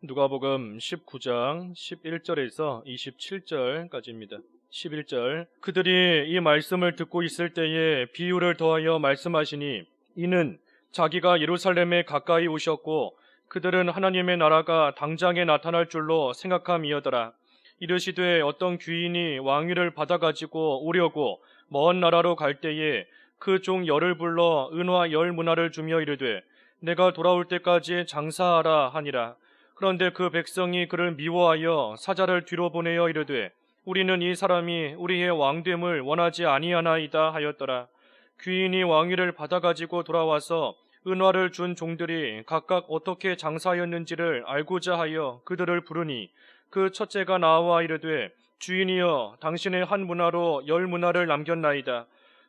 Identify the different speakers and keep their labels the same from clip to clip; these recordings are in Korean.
Speaker 1: 누가복음 19장 11절에서 27절까지입니다. 11절 그들이 이 말씀을 듣고 있을 때에 비유를 더하여 말씀하시니 이는 자기가 예루살렘에 가까이 오셨고 그들은 하나님의 나라가 당장에 나타날 줄로 생각함이었더라. 이르시되 어떤 귀인이 왕위를 받아가지고 오려고 먼 나라로 갈 때에 그 종 열을 불러 은화 10문화를 주며 이르되 내가 돌아올 때까지 장사하라 하니라. 그런데 그 백성이 그를 미워하여 사자를 뒤로 보내어 이르되 우리는 이 사람이 우리의 왕됨을 원하지 아니하나이다 하였더라. 귀인이 왕위를 받아가지고 돌아와서 은화를 준 종들이 각각 어떻게 장사하였는지를 알고자 하여 그들을 부르니 그 첫째가 나와 이르되 주인이여 당신의 한 문화로 10문화를 남겼나이다.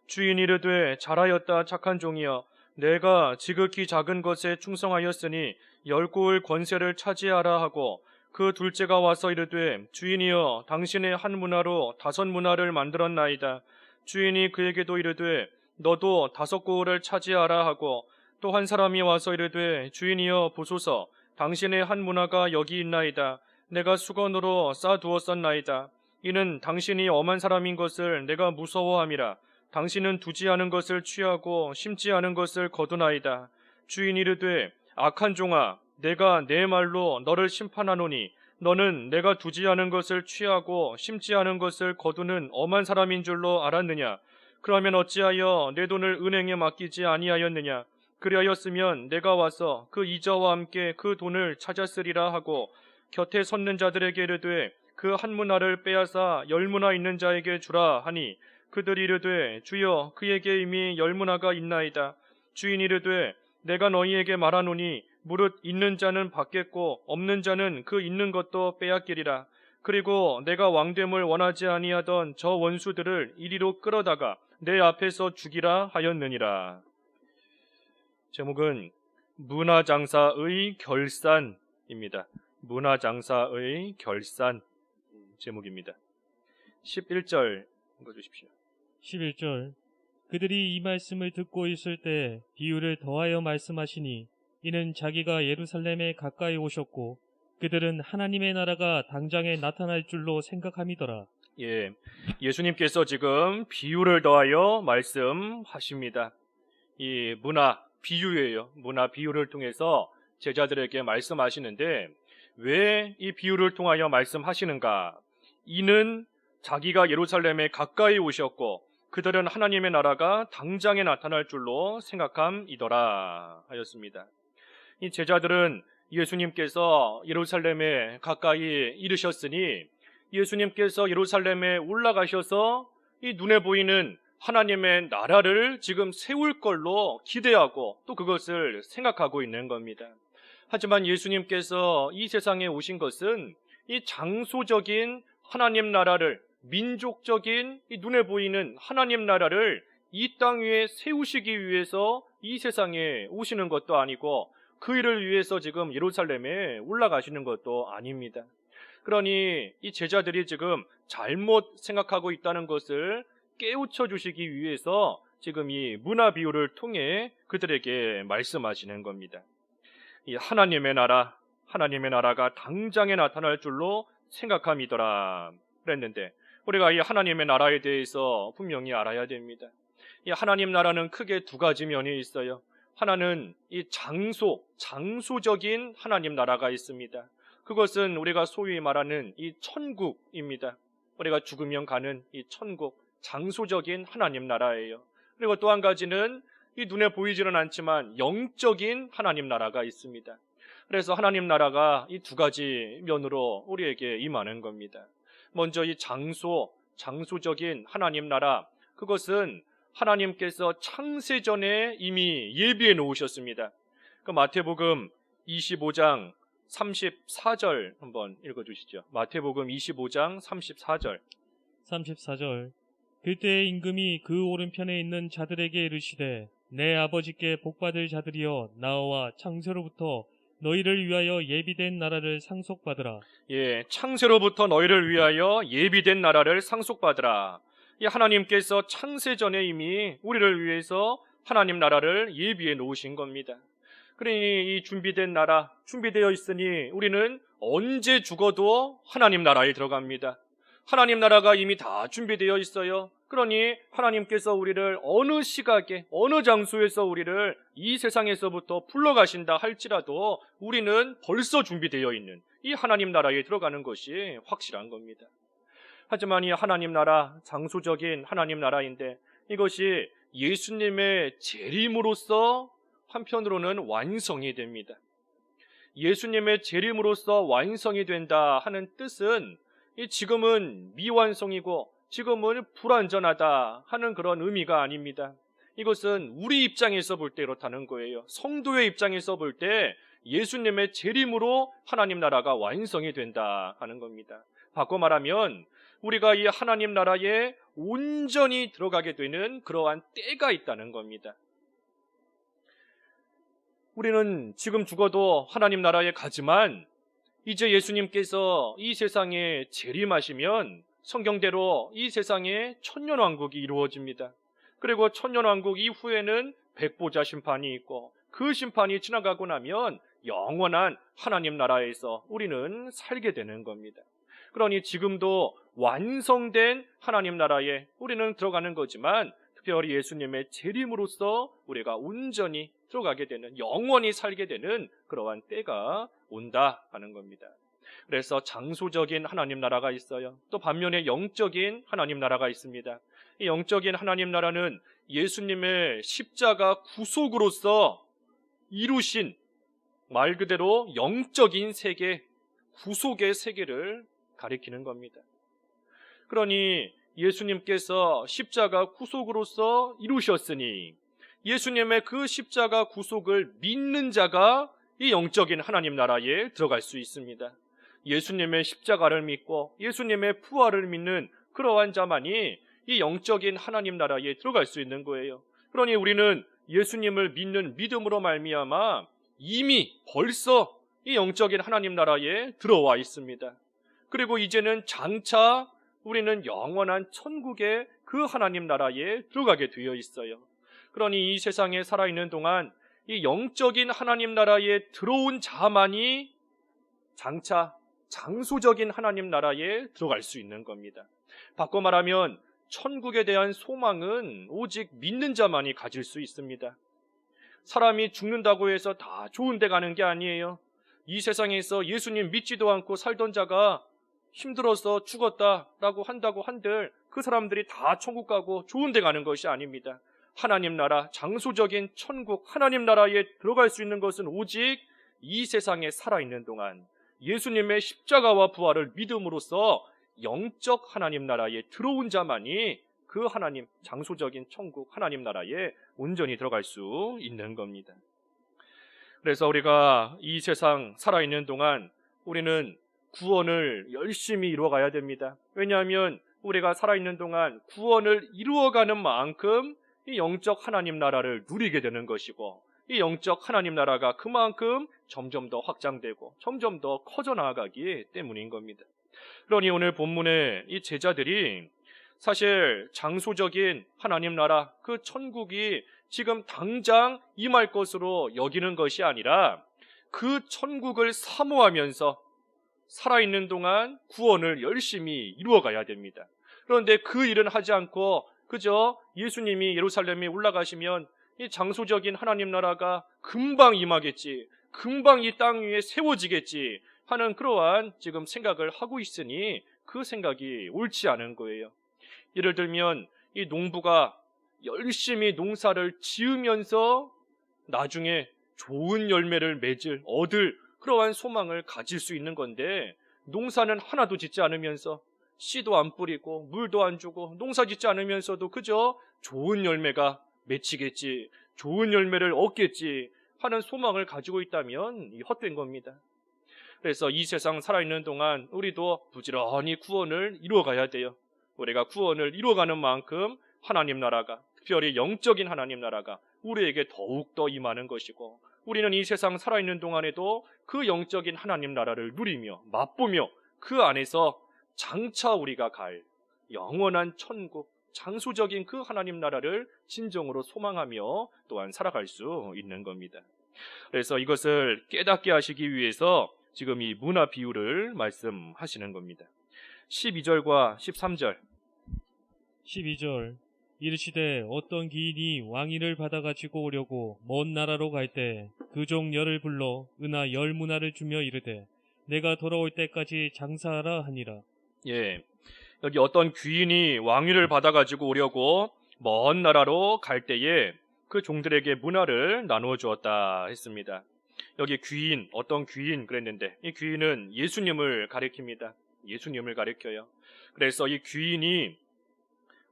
Speaker 1: 주인이 이르되 잘하였다 착한 종이여 내가 지극히 작은 것에 충성하였으니 10고을 권세를 차지하라 하고 그 둘째가 와서 이르되 주인이여 당신의 한 문화로 5문화를 만들었나이다. 주인이 그에게도 이르되 너도 5고을을 차지하라 하고 또 한 사람이 와서 이르되 주인이여 보소서 당신의 한 문화가 여기 있나이다. 내가 수건으로 싸두었었나이다. 이는 당신이 엄한 사람인 것을 내가 무서워함이라. 당신은 두지 않은 것을 취하고 심지 않은 것을 거두나이다. 주인이 이르되 악한 종아 내가 내 말로 너를 심판하노니 너는 내가 두지 않은 것을 취하고 심지 않은 것을 거두는 엄한 사람인 줄로 알았느냐. 그러면 어찌하여 내 돈을 은행에 맡기지 아니하였느냐. 그리하였으면 내가 와서 그 이자와 함께 그 돈을 찾았으리라 하고 곁에 섰는 자들에게 이르되 그 한 문화를 빼앗아 10문화 있는 자에게 주라 하니 그들이 이르되 주여 그에게 이미 10문화가 있나이다. 주인이 이르되 내가 너희에게 말하노니 무릇 있는 자는 받겠고 없는 자는 그 있는 것도 빼앗기리라. 그리고 내가 왕됨을 원하지 아니하던 저 원수들을 이리로 끌어다가 내 앞에서 죽이라 하였느니라. 제목은 문화장사의 결산입니다. 문화장사의 결산 제목입니다. 11절 읽어주십시오.
Speaker 2: 11절 그들이 이 말씀을 듣고 있을 때 비유를 더하여 말씀하시니 이는 자기가 예루살렘에 가까이 오셨고 그들은 하나님의 나라가 당장에 나타날 줄로 생각함이더라.
Speaker 1: 예수님께서 지금 비유를 더하여 말씀하십니다. 이 문화 비유예요. 문화 비유를 통해서 제자들에게 말씀하시는데 왜 이 비유를 통하여 말씀하시는가? 이는 자기가 예루살렘에 가까이 오셨고 그들은 하나님의 나라가 당장에 나타날 줄로 생각함이더라 하였습니다. 이 제자들은 예수님께서 예루살렘에 가까이 이르셨으니 예수님께서 예루살렘에 올라가셔서 이 눈에 보이는 하나님의 나라를 지금 세울 걸로 기대하고 또 그것을 생각하고 있는 겁니다. 하지만 예수님께서 이 세상에 오신 것은 이 장소적인 하나님 나라를, 민족적인 이 눈에 보이는 하나님 나라를 이 땅 위에 세우시기 위해서 이 세상에 오시는 것도 아니고 그 일을 위해서 지금 예루살렘에 올라가시는 것도 아닙니다. 그러니 이 제자들이 지금 잘못 생각하고 있다는 것을 깨우쳐 주시기 위해서 지금 이 문화 비유를 통해 그들에게 말씀하시는 겁니다. 이 하나님의 나라가 당장에 나타날 줄로 생각함이더라 그랬는데 우리가 이 하나님의 나라에 대해서 분명히 알아야 됩니다. 이 하나님 나라는 크게 두 가지 면이 있어요. 하나는 이 장소적인 하나님 나라가 있습니다. 그것은 우리가 소위 말하는 이 천국입니다. 우리가 죽으면 가는 이 천국, 장소적인 하나님 나라예요. 그리고 또 한 가지는 이 눈에 보이지는 않지만 영적인 하나님 나라가 있습니다. 그래서 하나님 나라가 이 두 가지 면으로 우리에게 임하는 겁니다. 먼저 이 장소적인 하나님 나라, 그것은 하나님께서 창세전에 이미 예비해 놓으셨습니다. 그 마태복음 25장 34절 한번 읽어주시죠. 마태복음 25장 34절.
Speaker 2: 34절 그때의 임금이 그 오른편에 있는 자들에게 이르시되 내 아버지께 복받을 자들이여 나와 창세로부터 너희를 위하여 예비된 나라를 상속받으라.
Speaker 1: 창세로부터 너희를 위하여 예비된 나라를 상속받으라. 하나님께서 창세전에 이미 우리를 위해서 하나님 나라를 예비해 놓으신 겁니다. 그러니 이 준비된 나라, 준비되어 있으니 우리는 언제 죽어도 하나님 나라에 들어갑니다. 하나님 나라가 이미 다 준비되어 있어요. 그러니 하나님께서 우리를 어느 시각에, 어느 장소에서 우리를 이 세상에서부터 불러가신다 할지라도 우리는 벌써 준비되어 있는 이 하나님 나라에 들어가는 것이 확실한 겁니다. 하지만 이 하나님 나라, 장소적인 하나님 나라인데 이것이 예수님의 재림으로써 한편으로는 완성이 됩니다. 예수님의 재림으로써 완성이 된다 하는 뜻은 지금은 미완성이고 지금은 불완전하다 하는 그런 의미가 아닙니다. 이것은 우리 입장에서 볼 때 이렇다는 거예요. 성도의 입장에서 볼 때 예수님의 재림으로 하나님 나라가 완성이 된다 하는 겁니다. 바꿔 말하면 우리가 이 하나님 나라에 온전히 들어가게 되는 그러한 때가 있다는 겁니다. 우리는 지금 죽어도 하나님 나라에 가지만 이제 예수님께서 이 세상에 재림하시면 성경대로 이 세상에 천년왕국이 이루어집니다. 그리고 천년왕국 이후에는 백보자 심판이 있고 그 심판이 지나가고 나면 영원한 하나님 나라에서 우리는 살게 되는 겁니다. 그러니 지금도 완성된 하나님 나라에 우리는 들어가는 거지만 특별히 예수님의 재림으로써 우리가 온전히 들어가게 되는, 영원히 살게 되는 그러한 때가 온다 하는 겁니다. 그래서 장소적인 하나님 나라가 있어요. 또 반면에 영적인 하나님 나라가 있습니다. 이 영적인 하나님 나라는 예수님의 십자가 구속으로서 이루신 말 그대로 영적인 세계, 구속의 세계를 가리키는 겁니다. 그러니 예수님께서 십자가 구속으로서 이루셨으니 예수님의 그 십자가 구속을 믿는 자가 이 영적인 하나님 나라에 들어갈 수 있습니다. 예수님의 십자가를 믿고 예수님의 부활을 믿는 그러한 자만이 이 영적인 하나님 나라에 들어갈 수 있는 거예요. 그러니 우리는 예수님을 믿는 믿음으로 말미암아 이미 벌써 이 영적인 하나님 나라에 들어와 있습니다. 그리고 이제는 장차 우리는 영원한 천국의 그 하나님 나라에 들어가게 되어 있어요. 그러니 이 세상에 살아있는 동안 이 영적인 하나님 나라에 들어온 자만이 장차 장소적인 하나님 나라에 들어갈 수 있는 겁니다. 바꿔 말하면 천국에 대한 소망은 오직 믿는 자만이 가질 수 있습니다. 사람이 죽는다고 해서 다 좋은 데 가는 게 아니에요. 이 세상에서 예수님 믿지도 않고 살던 자가 힘들어서 죽었다라고 한다고 한들 그 사람들이 다 천국 가고 좋은 데 가는 것이 아닙니다. 하나님 나라, 장소적인 천국 하나님 나라에 들어갈 수 있는 것은 오직 이 세상에 살아있는 동안 예수님의 십자가와 부활을 믿음으로써 영적 하나님 나라에 들어온 자만이 그 하나님, 장소적인 천국 하나님 나라에 온전히 들어갈 수 있는 겁니다. 그래서 우리가 이 세상 살아있는 동안 우리는 구원을 열심히 이루어가야 됩니다. 왜냐하면 우리가 살아있는 동안 구원을 이루어가는 만큼 이 영적 하나님 나라를 누리게 되는 것이고 이 영적 하나님 나라가 그만큼 점점 더 확장되고 점점 더 커져 나아가기 때문인 겁니다. 그러니 오늘 본문에 이 제자들이 사실 장소적인 하나님 나라, 그 천국이 지금 당장 임할 것으로 여기는 것이 아니라 그 천국을 사모하면서 살아있는 동안 구원을 열심히 이루어가야 됩니다. 그런데 그 일은 하지 않고 그저 예수님이 예루살렘에 올라가시면 이 장소적인 하나님 나라가 금방 임하겠지, 금방 이 땅 위에 세워지겠지 하는 그러한 지금 생각을 하고 있으니 그 생각이 옳지 않은 거예요. 예를 들면 이 농부가 열심히 농사를 지으면서 나중에 좋은 열매를 얻을 그러한 소망을 가질 수 있는 건데 농사는 하나도 짓지 않으면서 씨도 안 뿌리고 물도 안 주고 농사 짓지 않으면서도 그저 좋은 열매가 맺히겠지, 좋은 열매를 얻겠지 하는 소망을 가지고 있다면 헛된 겁니다. 그래서 이 세상 살아있는 동안 우리도 부지런히 구원을 이루어가야 돼요. 우리가 구원을 이루어가는 만큼 하나님 나라가, 특별히 영적인 하나님 나라가 우리에게 더욱더 임하는 것이고 우리는 이 세상 살아있는 동안에도 그 영적인 하나님 나라를 누리며 맛보며 그 안에서 장차 우리가 갈 영원한 천국, 장소적인 그 하나님 나라를 진정으로 소망하며 또한 살아갈 수 있는 겁니다. 그래서 이것을 깨닫게 하시기 위해서 지금 이 문화 비유를 말씀하시는 겁니다. 12절과 13절.
Speaker 2: 12절 이르시되 어떤 기인이 왕위를 받아가지고 오려고 먼 나라로 갈 때 그 종 열을 불러 은하 10문화를 주며 이르되 내가 돌아올 때까지 장사하라 하니라.
Speaker 1: 예, 여기 어떤 귀인이 왕위를 받아가지고 오려고 먼 나라로 갈 때에 그 종들에게 문화를 나누어 주었다 했습니다. 여기 귀인, 어떤 귀인 그랬는데 이 귀인은 예수님을 가리킵니다. 예수님을 가리켜요. 그래서 이 귀인이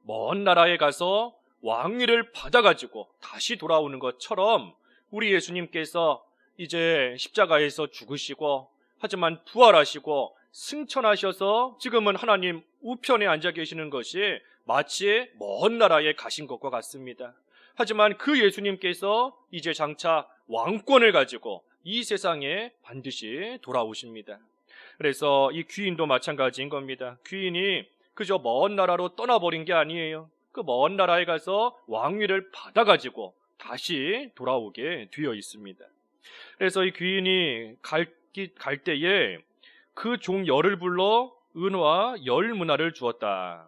Speaker 1: 먼 나라에 가서 왕위를 받아가지고 다시 돌아오는 것처럼 우리 예수님께서 이제 십자가에서 죽으시고 하지만 부활하시고 승천하셔서 지금은 하나님 우편에 앉아 계시는 것이 마치 먼 나라에 가신 것과 같습니다. 하지만 그 예수님께서 이제 장차 왕권을 가지고 이 세상에 반드시 돌아오십니다. 그래서 이 귀인도 마찬가지인 겁니다. 귀인이 그저 먼 나라로 떠나버린 게 아니에요. 그 먼 나라에 가서 왕위를 받아가지고 다시 돌아오게 되어 있습니다. 그래서 이 귀인이 갈 때에 그 종 열을 불러 은화 10문화를 주었다.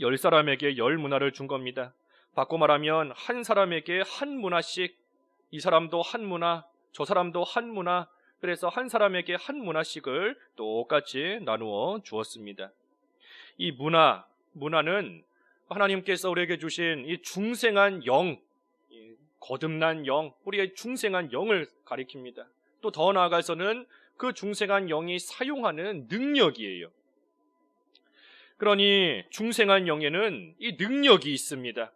Speaker 1: 10사람에게 10문화를 준 겁니다. 바꿔 말하면 한 사람에게 한 문화씩, 이 사람도 한 문화, 저 사람도 한 문화, 그래서 한 사람에게 한 문화씩을 똑같이 나누어 주었습니다. 이 문화는 하나님께서 우리에게 주신 이 중생한 영, 거듭난 영, 우리의 중생한 영을 가리킵니다. 또 더 나아가서는 그 중생한 영이 사용하는 능력이에요. 그러니 중생한 영에는 이 능력이 있습니다.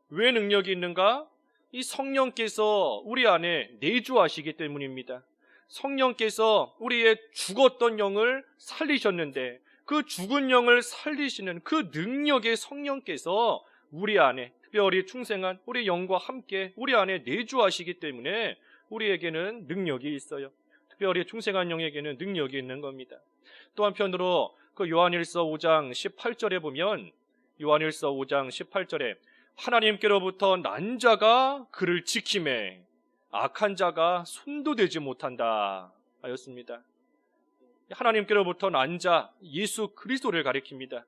Speaker 1: 왜 능력이 있는가? 이 성령께서 우리 안에 내주하시기 때문입니다. 성령께서 우리의 죽었던 영을 살리셨는데 그 죽은 영을 살리시는 그 능력의 성령께서 우리 안에, 특별히 중생한 우리 영과 함께 우리 안에 내주하시기 때문에 우리에게는 능력이 있어요. 특별히 중생한 영에게는 능력이 있는 겁니다. 또 한편으로 그 요한일서 5장 18절에 보면, 요한일서 5장 18절에 하나님께로부터 난 자가 그를 지킴에 악한 자가 손도 대지 못한다 하였습니다. 하나님께로부터 난 자, 예수 그리스도를 가리킵니다.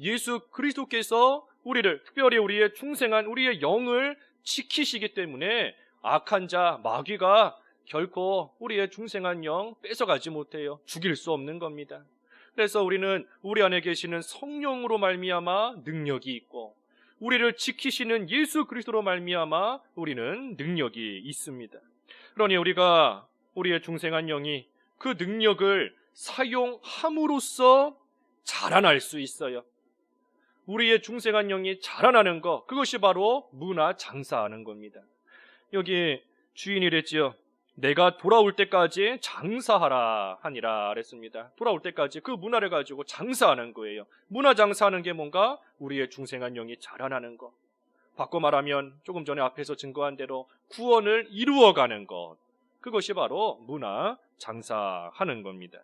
Speaker 1: 예수 그리스도께서 우리를, 특별히 우리의 중생한 우리의 영을 지키시기 때문에 악한 자, 마귀가 결코 우리의 중생한 영 뺏어가지 못해요. 죽일 수 없는 겁니다. 그래서 우리는 우리 안에 계시는 성령으로 말미암아 능력이 있고, 우리를 지키시는 예수 그리스도로 말미암아 우리는 능력이 있습니다. 그러니 우리가 우리의 중생한 영이 그 능력을 사용함으로써 자라날 수 있어요. 우리의 중생한 영이 자라나는 것, 그것이 바로 문화 장사하는 겁니다. 여기 주인이 이랬지요. 내가 돌아올 때까지 장사하라 하니라 그랬습니다. 돌아올 때까지 그 문화를 가지고 장사하는 거예요. 문화 장사하는 게 뭔가? 우리의 중생한 영이 자라나는 것. 바꿔 말하면 조금 전에 앞에서 증거한 대로 구원을 이루어가는 것. 그것이 바로 문화 장사하는 겁니다.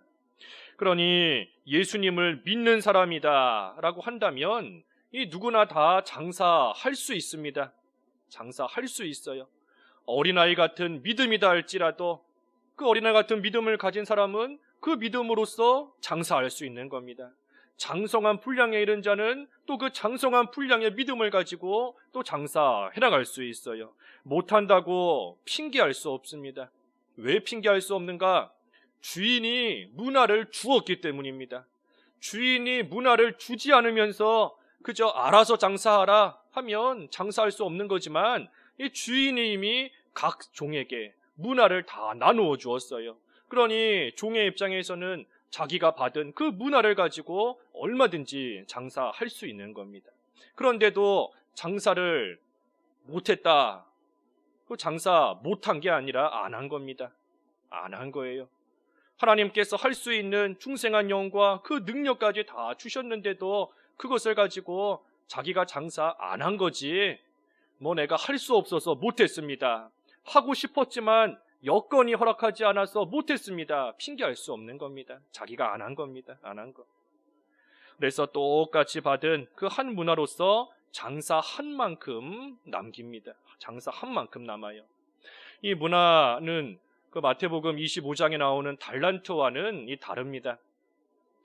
Speaker 1: 그러니 예수님을 믿는 사람이다 라고 한다면 이 누구나 다 장사할 수 있습니다. 장사할 수 있어요. 어린아이 같은 믿음이다 할지라도 그 어린아이 같은 믿음을 가진 사람은 그 믿음으로써 장사할 수 있는 겁니다. 장성한 분량에 이른 자는 또 그 장성한 분량의 믿음을 가지고 또 장사해 나갈 수 있어요. 못한다고 핑계할 수 없습니다. 왜 핑계할 수 없는가? 주인이 문화를 주었기 때문입니다. 주인이 문화를 주지 않으면서 그저 알아서 장사하라 하면 장사할 수 없는 거지만, 이 주인이 이미 각 종에게 문화를 다 나누어 주었어요. 그러니 종의 입장에서는 자기가 받은 그 문화를 가지고 얼마든지 장사할 수 있는 겁니다. 그런데도 장사를 못했다. 그 장사 못한 게 아니라 안 한 겁니다. 안 한 거예요. 하나님께서 할 수 있는 중생한 영과 그 능력까지 다 주셨는데도 그것을 가지고 자기가 장사 안 한 거지, 뭐 내가 할 수 없어서 못했습니다, 하고 싶었지만 여건이 허락하지 않아서 못했습니다, 핑계할 수 없는 겁니다. 자기가 안 한 겁니다. 안 한 거. 그래서 똑같이 받은 그 한 문화로서 장사한 만큼 남깁니다. 장사한 만큼 남아요. 이 문화는 그 마태복음 25장에 나오는 달란트와는 다릅니다.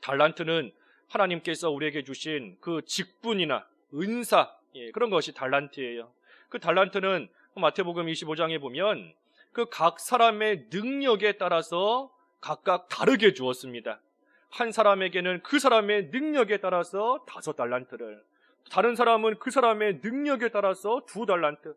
Speaker 1: 달란트는 하나님께서 우리에게 주신 그 직분이나 은사, 그런 것이 달란트예요. 그 달란트는 마태복음 25장에 보면 그 각 사람의 능력에 따라서 각각 다르게 주었습니다. 한 사람에게는 그 사람의 능력에 따라서 5달란트를, 다른 사람은 그 사람의 능력에 따라서 2달란트,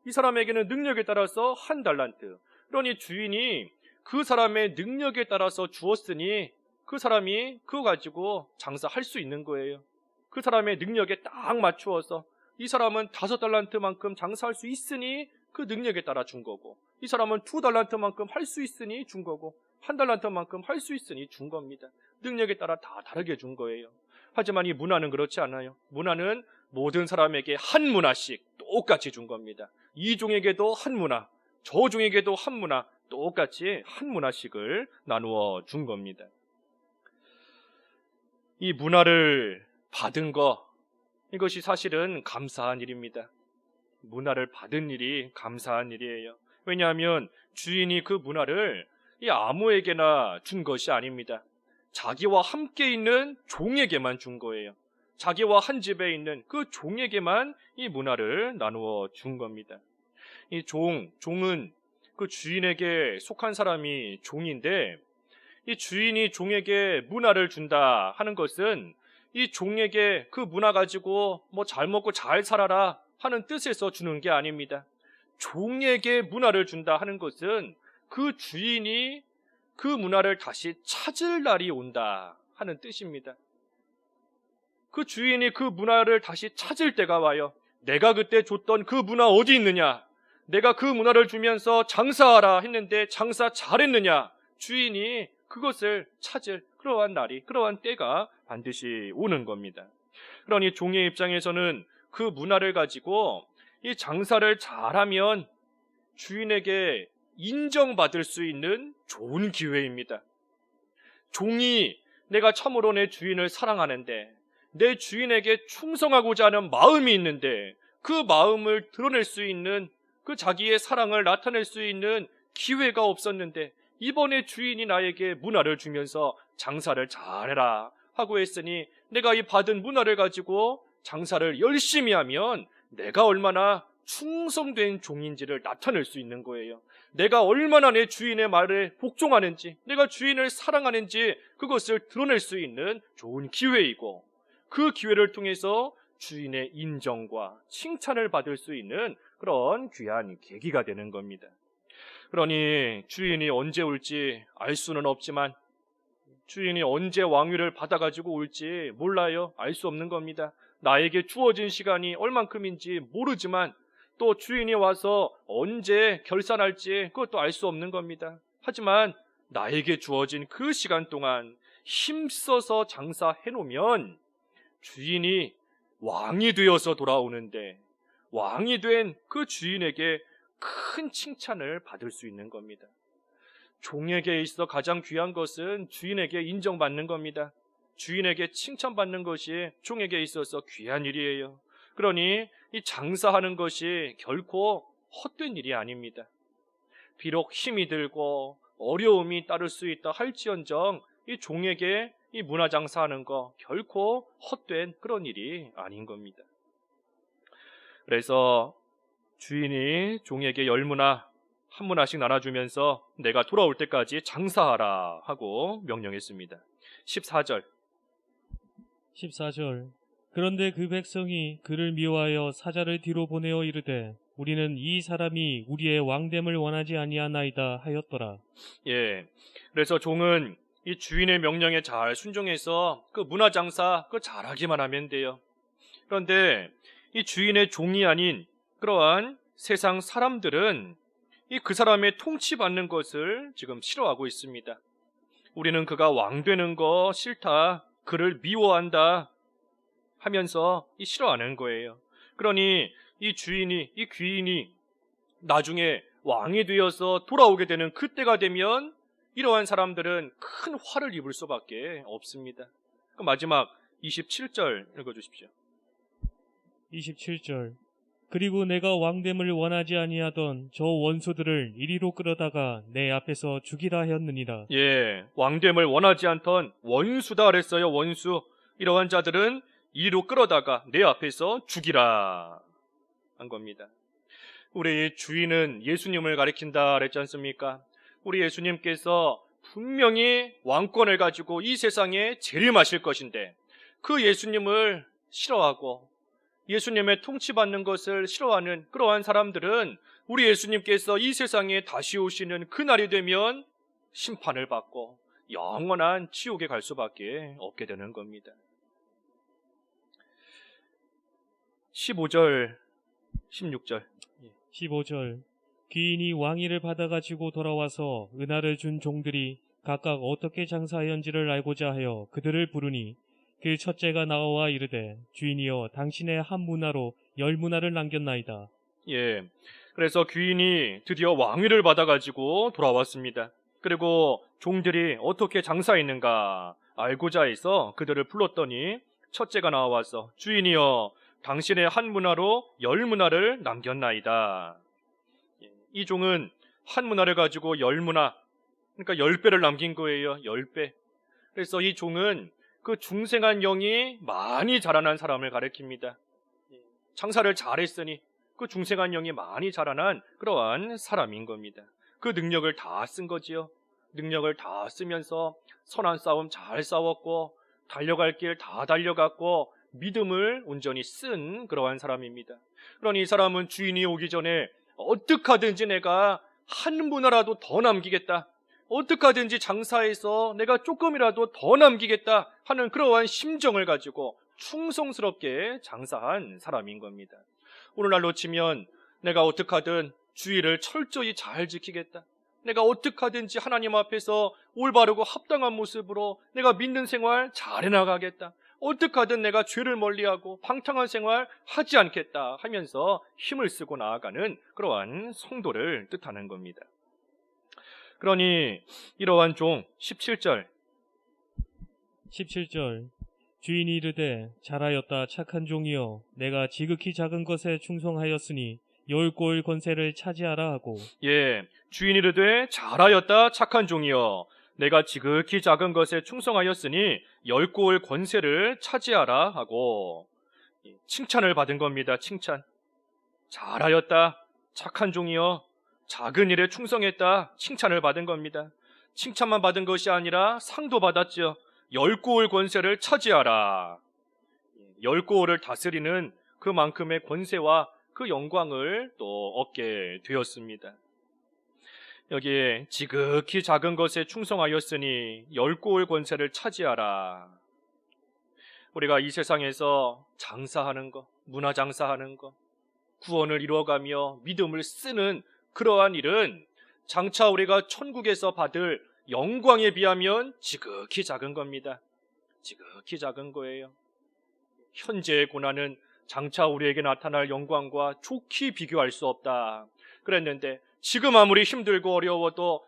Speaker 1: 이 사람에게는 능력에 따라서 1달란트. 그러니 주인이 그 사람의 능력에 따라서 주었으니 그 사람이 그거 가지고 장사할 수 있는 거예요. 그 사람의 능력에 딱 맞추어서 이 사람은 5달란트만큼 장사할 수 있으니 그 능력에 따라 준 거고, 이 사람은 2달란트만큼 할 수 있으니 준 거고, 1달란트만큼 할 수 있으니 준 겁니다. 능력에 따라 다 다르게 준 거예요. 하지만 이 문화는 그렇지 않아요. 문화는 모든 사람에게 한 문화씩 똑같이 준 겁니다. 이 종에게도 한 문화, 저 종에게도 한 문화, 똑같이 한 문화씩을 나누어 준 겁니다. 이 문화를 받은 거, 이것이 사실은 감사한 일입니다. 문화를 받은 일이 감사한 일이에요. 왜냐하면 주인이 그 문화를 아무에게나 준 것이 아닙니다. 자기와 함께 있는 종에게만 준 거예요. 자기와 한 집에 있는 그 종에게만 이 문화를 나누어 준 겁니다. 이 종은 그 주인에게 속한 사람이 종인데, 이 주인이 종에게 문화를 준다 하는 것은 이 종에게 그 문화 가지고 뭐 잘 먹고 잘 살아라 하는 뜻에서 주는 게 아닙니다. 종에게 문화를 준다 하는 것은 그 주인이 그 문화를 다시 찾을 날이 온다 하는 뜻입니다. 그 주인이 그 문화를 다시 찾을 때가 와요. 내가 그때 줬던 그 문화 어디 있느냐? 내가 그 문화를 주면서 장사하라 했는데 장사 잘했느냐? 주인이 그것을 찾을 그러한 날이, 그러한 때가 반드시 오는 겁니다. 그러니 종의 입장에서는 그 문화를 가지고 이 장사를 잘하면 주인에게 인정받을 수 있는 좋은 기회입니다. 종이 내가 참으로 내 주인을 사랑하는데, 내 주인에게 충성하고자 하는 마음이 있는데, 그 마음을 드러낼 수 있는, 그 자기의 사랑을 나타낼 수 있는 기회가 없었는데, 이번에 주인이 나에게 문화를 주면서 장사를 잘해라 하고 했으니, 내가 이 받은 문화를 가지고 장사를 열심히 하면 내가 얼마나 충성된 종인지를 나타낼 수 있는 거예요. 내가 얼마나 내 주인의 말에 복종하는지, 내가 주인을 사랑하는지 그것을 드러낼 수 있는 좋은 기회이고, 그 기회를 통해서 주인의 인정과 칭찬을 받을 수 있는 그런 귀한 계기가 되는 겁니다. 그러니 주인이 언제 올지 알 수는 없지만, 주인이 언제 왕위를 받아가지고 올지 몰라요. 알 수 없는 겁니다. 나에게 주어진 시간이 얼만큼인지 모르지만, 또 주인이 와서 언제 결산할지 그것도 알 수 없는 겁니다. 하지만 나에게 주어진 그 시간 동안 힘써서 장사해 놓으면 주인이 왕이 되어서 돌아오는데, 왕이 된 그 주인에게 큰 칭찬을 받을 수 있는 겁니다. 종에게 있어 가장 귀한 것은 주인에게 인정받는 겁니다. 주인에게 칭찬받는 것이 종에게 있어서 귀한 일이에요. 그러니 이 장사하는 것이 결코 헛된 일이 아닙니다. 비록 힘이 들고 어려움이 따를 수 있다 할지언정 이 종에게 이 문화 장사하는 거 결코 헛된 그런 일이 아닌 겁니다. 그래서 주인이 종에게 10문화, 한 문화씩 나눠주면서 내가 돌아올 때까지 장사하라 하고 명령했습니다. 14절.
Speaker 2: 그런데 그 백성이 그를 미워하여 사자를 뒤로 보내어 이르되 우리는 이 사람이 우리의 왕됨을 원하지 아니하나이다 하였더라.
Speaker 1: 예. 그래서 종은 이 주인의 명령에 잘 순종해서 그 문화 장사 그 잘하기만 하면 돼요. 그런데 이 주인의 종이 아닌 그러한 세상 사람들은 그 사람의 통치받는 것을 지금 싫어하고 있습니다. 우리는 그가 왕 되는 거 싫다, 그를 미워한다 하면서 싫어하는 거예요. 그러니 이 주인이, 이 귀인이 나중에 왕이 되어서 돌아오게 되는 그때가 되면 이러한 사람들은 큰 화를 입을 수밖에 없습니다. 마지막 27절 읽어주십시오.
Speaker 2: 27절. 그리고 내가 왕됨을 원하지 아니하던 저 원수들을 이리로 끌어다가 내 앞에서 죽이라 하였느니라.
Speaker 1: 예, 왕됨을 원하지 않던 원수다 그랬어요. 원수. 이러한 자들은 이리로 끌어다가 내 앞에서 죽이라 한 겁니다. 우리 주인은 예수님을 가리킨다 그랬지 않습니까? 우리 예수님께서 분명히 왕권을 가지고 이 세상에 재림하실 것인데 그 예수님을 싫어하고 예수님의 통치받는 것을 싫어하는 그러한 사람들은 우리 예수님께서 이 세상에 다시 오시는 그날이 되면 심판을 받고 영원한 지옥에 갈 수밖에 없게 되는 겁니다. 15절, 16절.
Speaker 2: 15절 귀인이 왕위를 받아가지고 돌아와서 은하를 준 종들이 각각 어떻게 장사하였는지를 알고자 하여 그들을 부르니 그 첫째가 나와 이르되 주인이여 당신의 한 문화로 10문화를 남겼나이다.
Speaker 1: 예. 그래서 귀인이 드디어 왕위를 받아가지고 돌아왔습니다. 그리고 종들이 어떻게 장사했는가 알고자 해서 그들을 불렀더니 첫째가 나와서 주인이여 당신의 한 문화로 10문화를 남겼나이다. 이 종은 한 문화를 가지고 10문화, 그러니까 10배를 남긴 거예요. 10배. 그래서 이 종은 그 중생한 영이 많이 자라난 사람을 가리킵니다. 장사를 잘했으니 그 중생한 영이 많이 자라난 그러한 사람인 겁니다. 그 능력을 다 쓴 거지요. 능력을 다 쓰면서 선한 싸움 잘 싸웠고 달려갈 길 다 달려갔고 믿음을 온전히 쓴 그러한 사람입니다. 그러니 이 사람은 주인이 오기 전에 어떻게 하든지 내가 한 문화라도 더 남기겠다. 어떻게 하든지 장사해서 내가 조금이라도 더 남기겠다 하는 그러한 심정을 가지고 충성스럽게 장사한 사람인 겁니다. 오늘날로 치면 내가 어떻게 하든 주의를 철저히 잘 지키겠다. 내가 어떻게 하든지 하나님 앞에서 올바르고 합당한 모습으로 내가 믿는 생활 잘 해나가겠다. 어떻게 하든 내가 죄를 멀리하고 방탕한 생활 하지 않겠다 하면서 힘을 쓰고 나아가는 그러한 성도를 뜻하는 겁니다. 그러니 이러한 종 17절
Speaker 2: 17절 주인이 이르되 잘하였다 착한 종이여 내가 지극히 작은 것에 충성하였으니 10골 권세를 차지하라 하고
Speaker 1: 예, 주인이 이르되 잘하였다 착한 종이여 내가 지극히 작은 것에 충성하였으니 10골 권세를 차지하라 하고 칭찬을 받은 겁니다. 칭찬. 잘하였다 착한 종이여 작은 일에 충성했다 칭찬을 받은 겁니다. 칭찬만 받은 것이 아니라 상도 받았죠. 10골 권세를 차지하라. 10골을 다스리는 그만큼의 권세와 그 영광을 또 얻게 되었습니다. 여기에 지극히 작은 것에 충성하였으니 10골 권세를 차지하라. 우리가 이 세상에서 장사하는 것, 문화 장사하는 것, 구원을 이루어가며 믿음을 쓰는 그러한 일은 장차 우리가 천국에서 받을 영광에 비하면 지극히 작은 겁니다. 지극히 작은 거예요. 현재의 고난은 장차 우리에게 나타날 영광과 좋게 비교할 수 없다 그랬는데 지금 아무리 힘들고 어려워도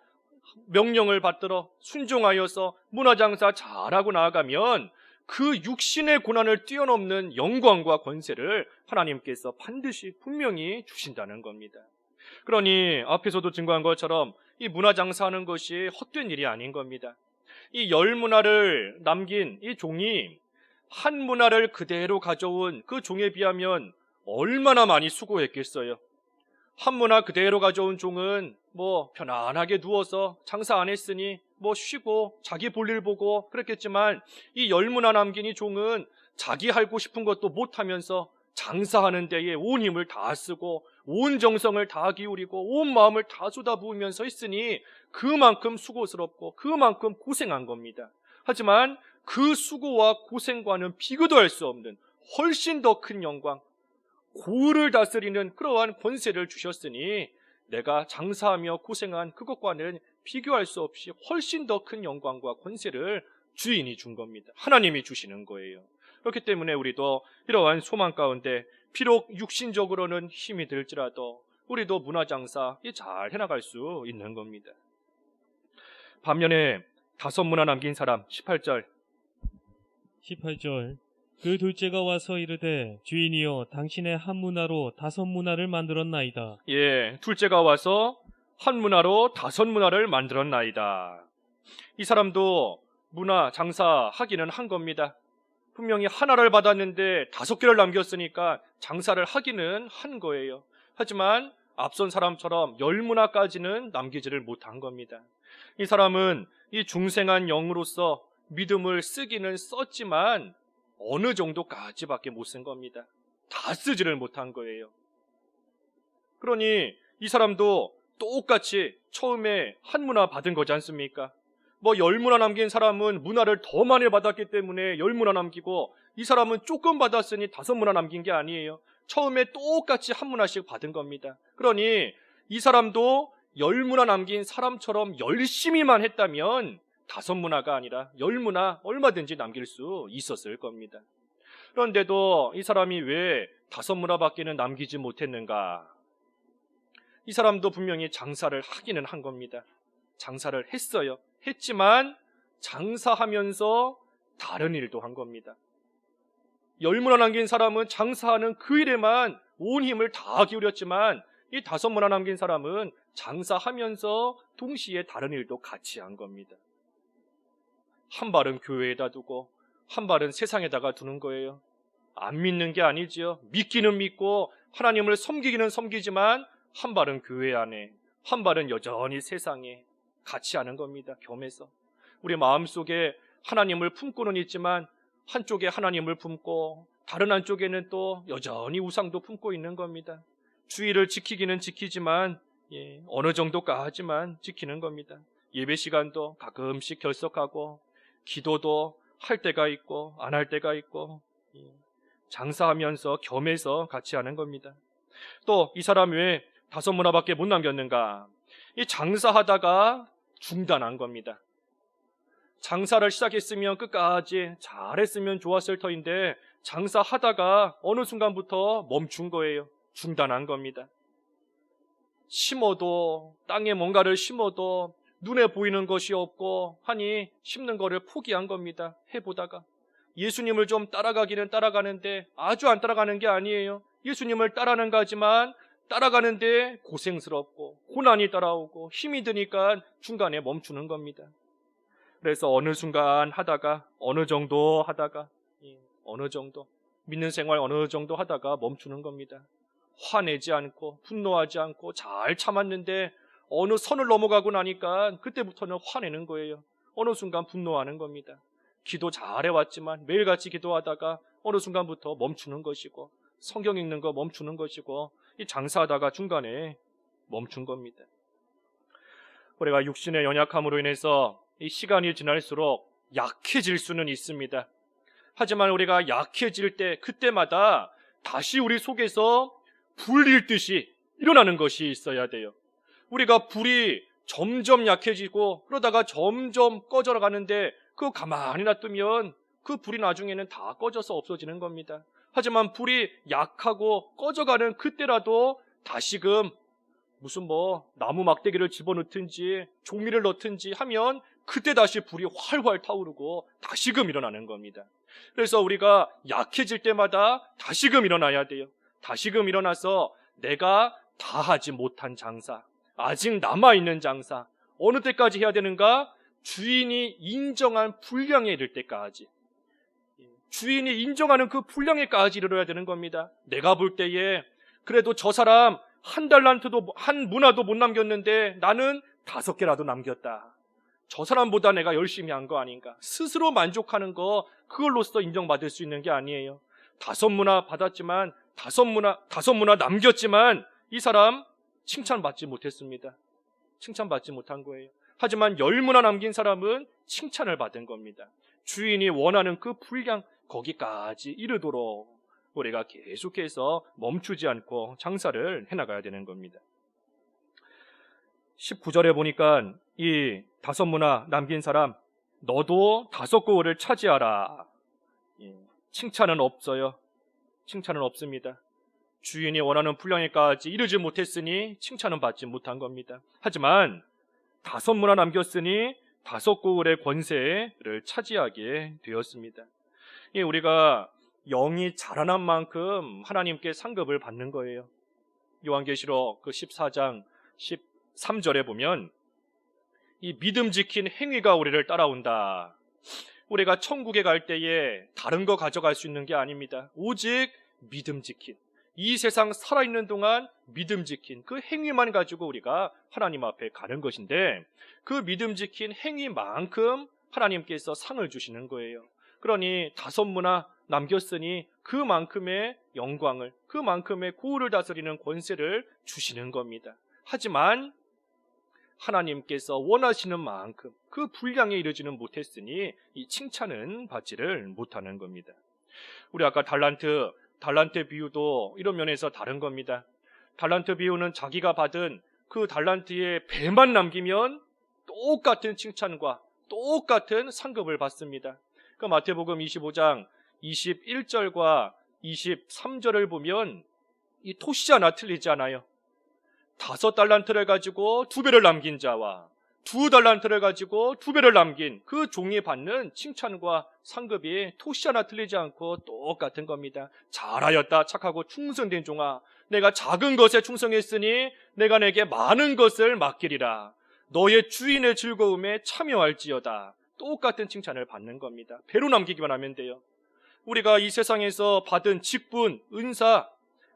Speaker 1: 명령을 받들어 순종하여서 문화장사 잘하고 나아가면 그 육신의 고난을 뛰어넘는 영광과 권세를 하나님께서 반드시 분명히 주신다는 겁니다. 그러니 앞에서도 증거한 것처럼 이 문화장사하는 것이 헛된 일이 아닌 겁니다. 이 10문화를 남긴 이 종이 한 문화를 그대로 가져온 그 종에 비하면 얼마나 많이 수고했겠어요. 한 문화 그대로 가져온 종은 편안하게 누워서 장사 안 했으니 쉬고 자기 볼일 보고 그랬겠지만 이 10문화 남긴 이 종은 자기 하고 싶은 것도 못하면서 장사하는 데에 온 힘을 다 쓰고 온 정성을 다 기울이고 온 마음을 다 쏟아부으면서 했으니 그만큼 수고스럽고 그만큼 고생한 겁니다. 하지만 그 수고와 고생과는 비교도 할 수 없는 훨씬 더 큰 영광, 고을을 다스리는 그러한 권세를 주셨으니 내가 장사하며 고생한 그것과는 비교할 수 없이 훨씬 더 큰 영광과 권세를 주인이 준 겁니다. 하나님이 주시는 거예요. 그렇기 때문에 우리도 이러한 소망 가운데 비록 육신적으로는 힘이 들지라도 우리도 문화장사 잘 해나갈 수 있는 겁니다. 반면에 5문화 남긴 사람 18절
Speaker 2: 18절 그 둘째가 와서 이르되 주인이여 당신의 한 문화로 5문화를 만들었나이다.
Speaker 1: 예, 둘째가 와서 한 문화로 5문화를 만들었나이다. 이 사람도 문화 장사하기는 한 겁니다. 분명히 하나를 받았는데 5개를 남겼으니까 장사를 하기는 한 거예요. 하지만 앞선 사람처럼 10문화까지는 남기지를 못한 겁니다. 이 사람은 이 중생한 영으로서 믿음을 쓰기는 썼지만 어느 정도까지밖에 못 쓴 겁니다. 다 쓰지를 못한 거예요. 그러니 이 사람도 똑같이 처음에 한 문화 받은 거지 않습니까? 뭐 10문화 남긴 사람은 문화를 더 많이 받았기 때문에 10문화 남기고, 이 사람은 조금 받았으니 5문화 남긴 게 아니에요. 처음에 똑같이 한 문화씩 받은 겁니다. 그러니 이 사람도 10문화 남긴 사람처럼 열심히만 했다면 5문화가 아니라 10문화 얼마든지 남길 수 있었을 겁니다. 그런데도 이 사람이 왜 5문화밖에는 남기지 못했는가? 이 사람도 분명히 장사를 하기는 한 겁니다. 장사를 했어요. 했지만 장사하면서 다른 일도 한 겁니다. 10문화 남긴 사람은 장사하는 그 일에만 온 힘을 다 기울였지만, 이 5문화 남긴 사람은 장사하면서 동시에 다른 일도 같이 한 겁니다. 한 발은 교회에다 두고 한 발은 세상에다가 두는 거예요. 안 믿는 게 아니지요. 믿기는 믿고 하나님을 섬기기는 섬기지만 한 발은 교회 안에, 한 발은 여전히 세상에 같이 하는 겁니다. 겸해서 우리 마음속에 하나님을 품고는 있지만 한쪽에 하나님을 품고 다른 한쪽에는 또 여전히 우상도 품고 있는 겁니다. 주의를 지키기는 지키지만 어느 정도까지만 지키는 겁니다. 예배 시간도 가끔씩 결석하고 기도도 할 때가 있고 안 할 때가 있고, 장사하면서 겸해서 같이 하는 겁니다. 또 이 사람 왜 5문화밖에 못 남겼는가? 이 장사하다가 중단한 겁니다. 장사를 시작했으면 끝까지 잘했으면 좋았을 터인데 장사하다가 어느 순간부터 멈춘 거예요. 중단한 겁니다. 심어도, 땅에 뭔가를 심어도 눈에 보이는 것이 없고 하니 심는 거를 포기한 겁니다. 해보다가 예수님을 좀 따라가기는 따라가는데 아주 안 따라가는 게 아니에요. 예수님을 따라는 가지만 따라가는데 고생스럽고 고난이 따라오고 힘이 드니까 중간에 멈추는 겁니다. 그래서 어느 순간 하다가 어느 정도 하다가 어느 정도 믿는 생활 어느 정도 하다가 멈추는 겁니다. 화내지 않고 분노하지 않고 잘 참았는데 어느 선을 넘어가고 나니까 그때부터는 화내는 거예요. 어느 순간 분노하는 겁니다. 기도 잘 해왔지만 매일같이 기도하다가 어느 순간부터 멈추는 것이고, 성경 읽는 거 멈추는 것이고, 이 장사하다가 중간에 멈춘 겁니다. 우리가 육신의 연약함으로 인해서 이 시간이 지날수록 약해질 수는 있습니다. 하지만 우리가 약해질 때 그때마다 다시 우리 속에서 불일 듯이 일어나는 것이 있어야 돼요. 우리가 불이 점점 약해지고 그러다가 점점 꺼져 가는데 그거 가만히 놔두면 그 불이 나중에는 다 꺼져서 없어지는 겁니다. 하지만 불이 약하고 꺼져가는 그때라도 다시금 무슨 나무 막대기를 집어넣든지 종이를 넣든지 하면 그때 다시 불이 활활 타오르고 다시금 일어나는 겁니다. 그래서 우리가 약해질 때마다 다시금 일어나야 돼요. 다시금 일어나서 내가 다 하지 못한 장사, 아직 남아있는 장사, 어느 때까지 해야 되는가? 주인이 인정한 분량에 이를 때까지, 주인이 인정하는 그 분량에까지 이르러야 되는 겁니다. 내가 볼 때에 그래도 저 사람 한 달란트도 한 문화도 못 남겼는데 나는 5개라도 남겼다. 저 사람보다 내가 열심히 한 거 아닌가. 스스로 만족하는 거, 그걸로써 인정받을 수 있는 게 아니에요. 5문화 받았지만 5문화 남겼지만 이 사람 칭찬받지 못했습니다. 칭찬받지 못한 거예요. 하지만 10문화 남긴 사람은 칭찬을 받은 겁니다. 주인이 원하는 그 분량 거기까지 이르도록 우리가 계속해서 멈추지 않고 장사를 해나가야 되는 겁니다. 19절에 보니까 이 5문화 남긴 사람, 너도 5고을을 차지하라. 칭찬은 없어요. 칭찬은 없습니다. 주인이 원하는 분량에까지 이르지 못했으니 칭찬은 받지 못한 겁니다. 하지만 5문화 남겼으니 5고을의 권세를 차지하게 되었습니다. 우리가 영이 자라난 만큼 하나님께 상급을 받는 거예요. 요한계시록 그 14장 13절에 보면 이 믿음 지킨 행위가 우리를 따라온다. 우리가 천국에 갈 때에 다른 거 가져갈 수 있는 게 아닙니다. 오직 믿음 지킨, 이 세상 살아있는 동안 믿음 지킨 그 행위만 가지고 우리가 하나님 앞에 가는 것인데, 그 믿음 지킨 행위만큼 하나님께서 상을 주시는 거예요. 그러니 5문화 남겼으니 그만큼의 영광을, 그만큼의 고을을 다스리는 권세를 주시는 겁니다. 하지만 하나님께서 원하시는 만큼 그 분량에 이르지는 못했으니 이 칭찬은 받지를 못하는 겁니다. 우리 아까 달란트 비유도 이런 면에서 다른 겁니다. 달란트 비유는 자기가 받은 그 달란트의 배만 남기면 똑같은 칭찬과 똑같은 상급을 받습니다. 그 마태복음 25장 21절과 23절을 보면 이 토시 하나 틀리지 않아요. 5달란트를 가지고 2배를 남긴 자와 2달란트를 가지고 2배를 남긴 그 종이 받는 칭찬과 상급이 토시 하나 틀리지 않고 똑같은 겁니다. 잘하였다 착하고 충성된 종아, 내가 작은 것에 충성했으니 내가 내게 많은 것을 맡기리라. 너의 주인의 즐거움에 참여할지어다. 똑같은 칭찬을 받는 겁니다. 배로 남기기만 하면 돼요. 우리가 이 세상에서 받은 직분, 은사,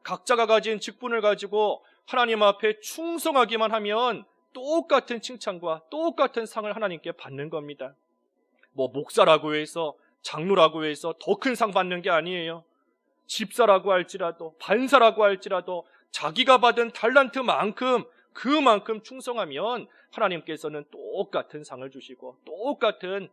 Speaker 1: 각자가 가진 직분을 가지고 하나님 앞에 충성하기만 하면 똑같은 칭찬과 똑같은 상을 하나님께 받는 겁니다. 뭐 목사라고 해서, 장로라고 해서 더 큰 상 받는 게 아니에요. 집사라고 할지라도, 반사라고 할지라도 자기가 받은 달란트만큼 그만큼 충성하면 하나님께서는 똑같은 상을 주시고 똑같은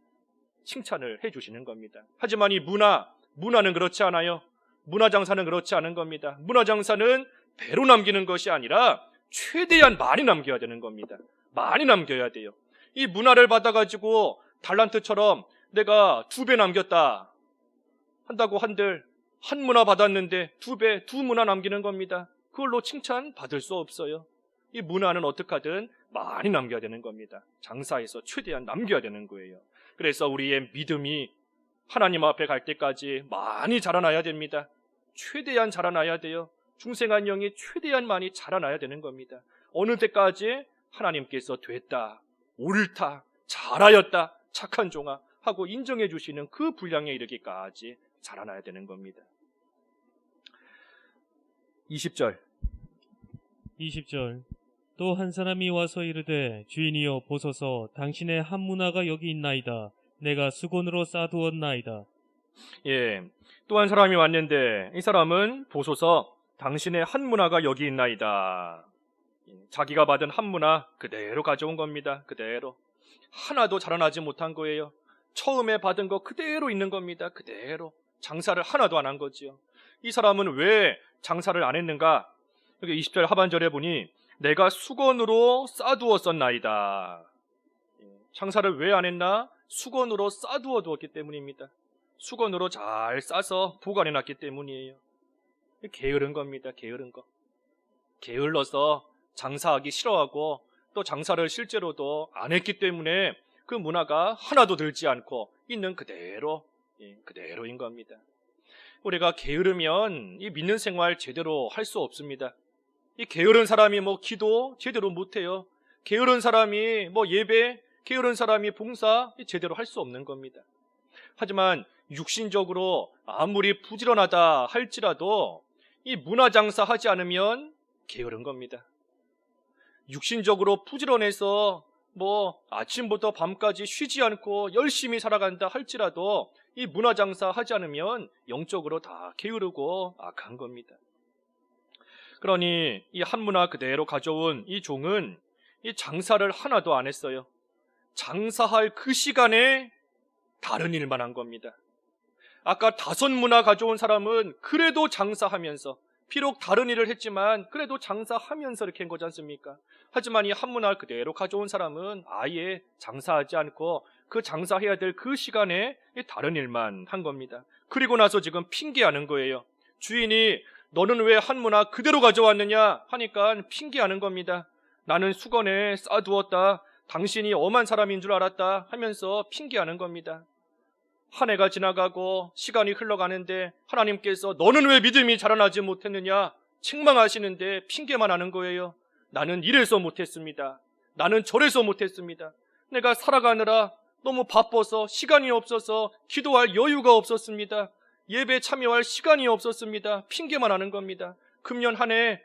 Speaker 1: 칭찬을 해주시는 겁니다. 하지만 이 문화는 그렇지 않아요. 문화장사는 그렇지 않은 겁니다. 문화장사는 배로 남기는 것이 아니라 최대한 많이 남겨야 되는 겁니다. 많이 남겨야 돼요. 이 문화를 받아가지고 달란트처럼 내가 2배 남겼다 한다고 한들 한 문화 받았는데 2배, 2문화 남기는 겁니다. 그걸로 칭찬 받을 수 없어요. 이 문화는 어떻게 하든 많이 남겨야 되는 겁니다. 장사에서 최대한 남겨야 되는 거예요. 그래서 우리의 믿음이 하나님 앞에 갈 때까지 많이 자라나야 됩니다. 최대한 자라나야 돼요. 중생한 영이 최대한 많이 자라나야 되는 겁니다. 어느 때까지 하나님께서 됐다, 옳다, 잘하였다, 착한 종아 하고 인정해 주시는 그 분량에 이르기까지 자라나야 되는 겁니다. 20절
Speaker 2: 또 한 사람이 와서 이르되 주인이여 보소서 당신의 한 문화가 여기 있나이다. 내가 수건으로 싸두었나이다.
Speaker 1: 예, 또 한 사람이 왔는데 이 사람은 보소서 당신의 한 문화가 여기 있나이다. 자기가 받은 한 문화 그대로 가져온 겁니다. 그대로. 하나도 자라나지 못한 거예요. 처음에 받은 거 그대로 있는 겁니다. 그대로. 장사를 하나도 안 한 거지요. 이 사람은 왜 장사를 안 했는가? 여기 20절 하반절에 보니 내가 수건으로 싸두었었나이다. 장사를 왜 안 했나? 수건으로 싸두어 두었기 때문입니다. 수건으로 잘 싸서 보관해 놨기 때문이에요. 게으른 겁니다. 게으른 거. 게을러서 장사하기 싫어하고 또 장사를 실제로도 안 했기 때문에 그 문화가 하나도 들지 않고 있는 그대로인 겁니다. 우리가 게으르면 이 믿는 생활 제대로 할 수 없습니다. 이 게으른 사람이 뭐 기도 제대로 못해요. 게으른 사람이 뭐 예배, 게으른 사람이 봉사 제대로 할 수 없는 겁니다. 하지만 육신적으로 아무리 부지런하다 할지라도 이 문화장사 하지 않으면 게으른 겁니다. 육신적으로 부지런해서 뭐 아침부터 밤까지 쉬지 않고 열심히 살아간다 할지라도 이 문화장사 하지 않으면 영적으로 다 게으르고 악한 겁니다. 그러니 이 한문화 그대로 가져온 이 종은 이 장사를 하나도 안 했어요. 장사할 그 시간에 다른 일만 한 겁니다. 아까 5문화 가져온 사람은 그래도 장사하면서, 비록 다른 일을 했지만 그래도 장사하면서 이렇게 한 거지 않습니까? 하지만 이 한문화 그대로 가져온 사람은 아예 장사하지 않고 그 장사해야 될 그 시간에 다른 일만 한 겁니다. 그리고 나서 지금 핑계하는 거예요. 주인이 너는 왜 한문화 그대로 가져왔느냐 하니까 핑계하는 겁니다. 나는 수건에 싸두었다. 당신이 엄한 사람인 줄 알았다 하면서 핑계하는 겁니다. 한 해가 지나가고 시간이 흘러가는데 하나님께서 너는 왜 믿음이 자라나지 못했느냐 책망하시는데 핑계만 하는 거예요. 나는 이래서 못했습니다. 나는 저래서 못했습니다. 내가 살아가느라 너무 바빠서 시간이 없어서 기도할 여유가 없었습니다. 예배 참여할 시간이 없었습니다. 핑계만 하는 겁니다. 금년 한 해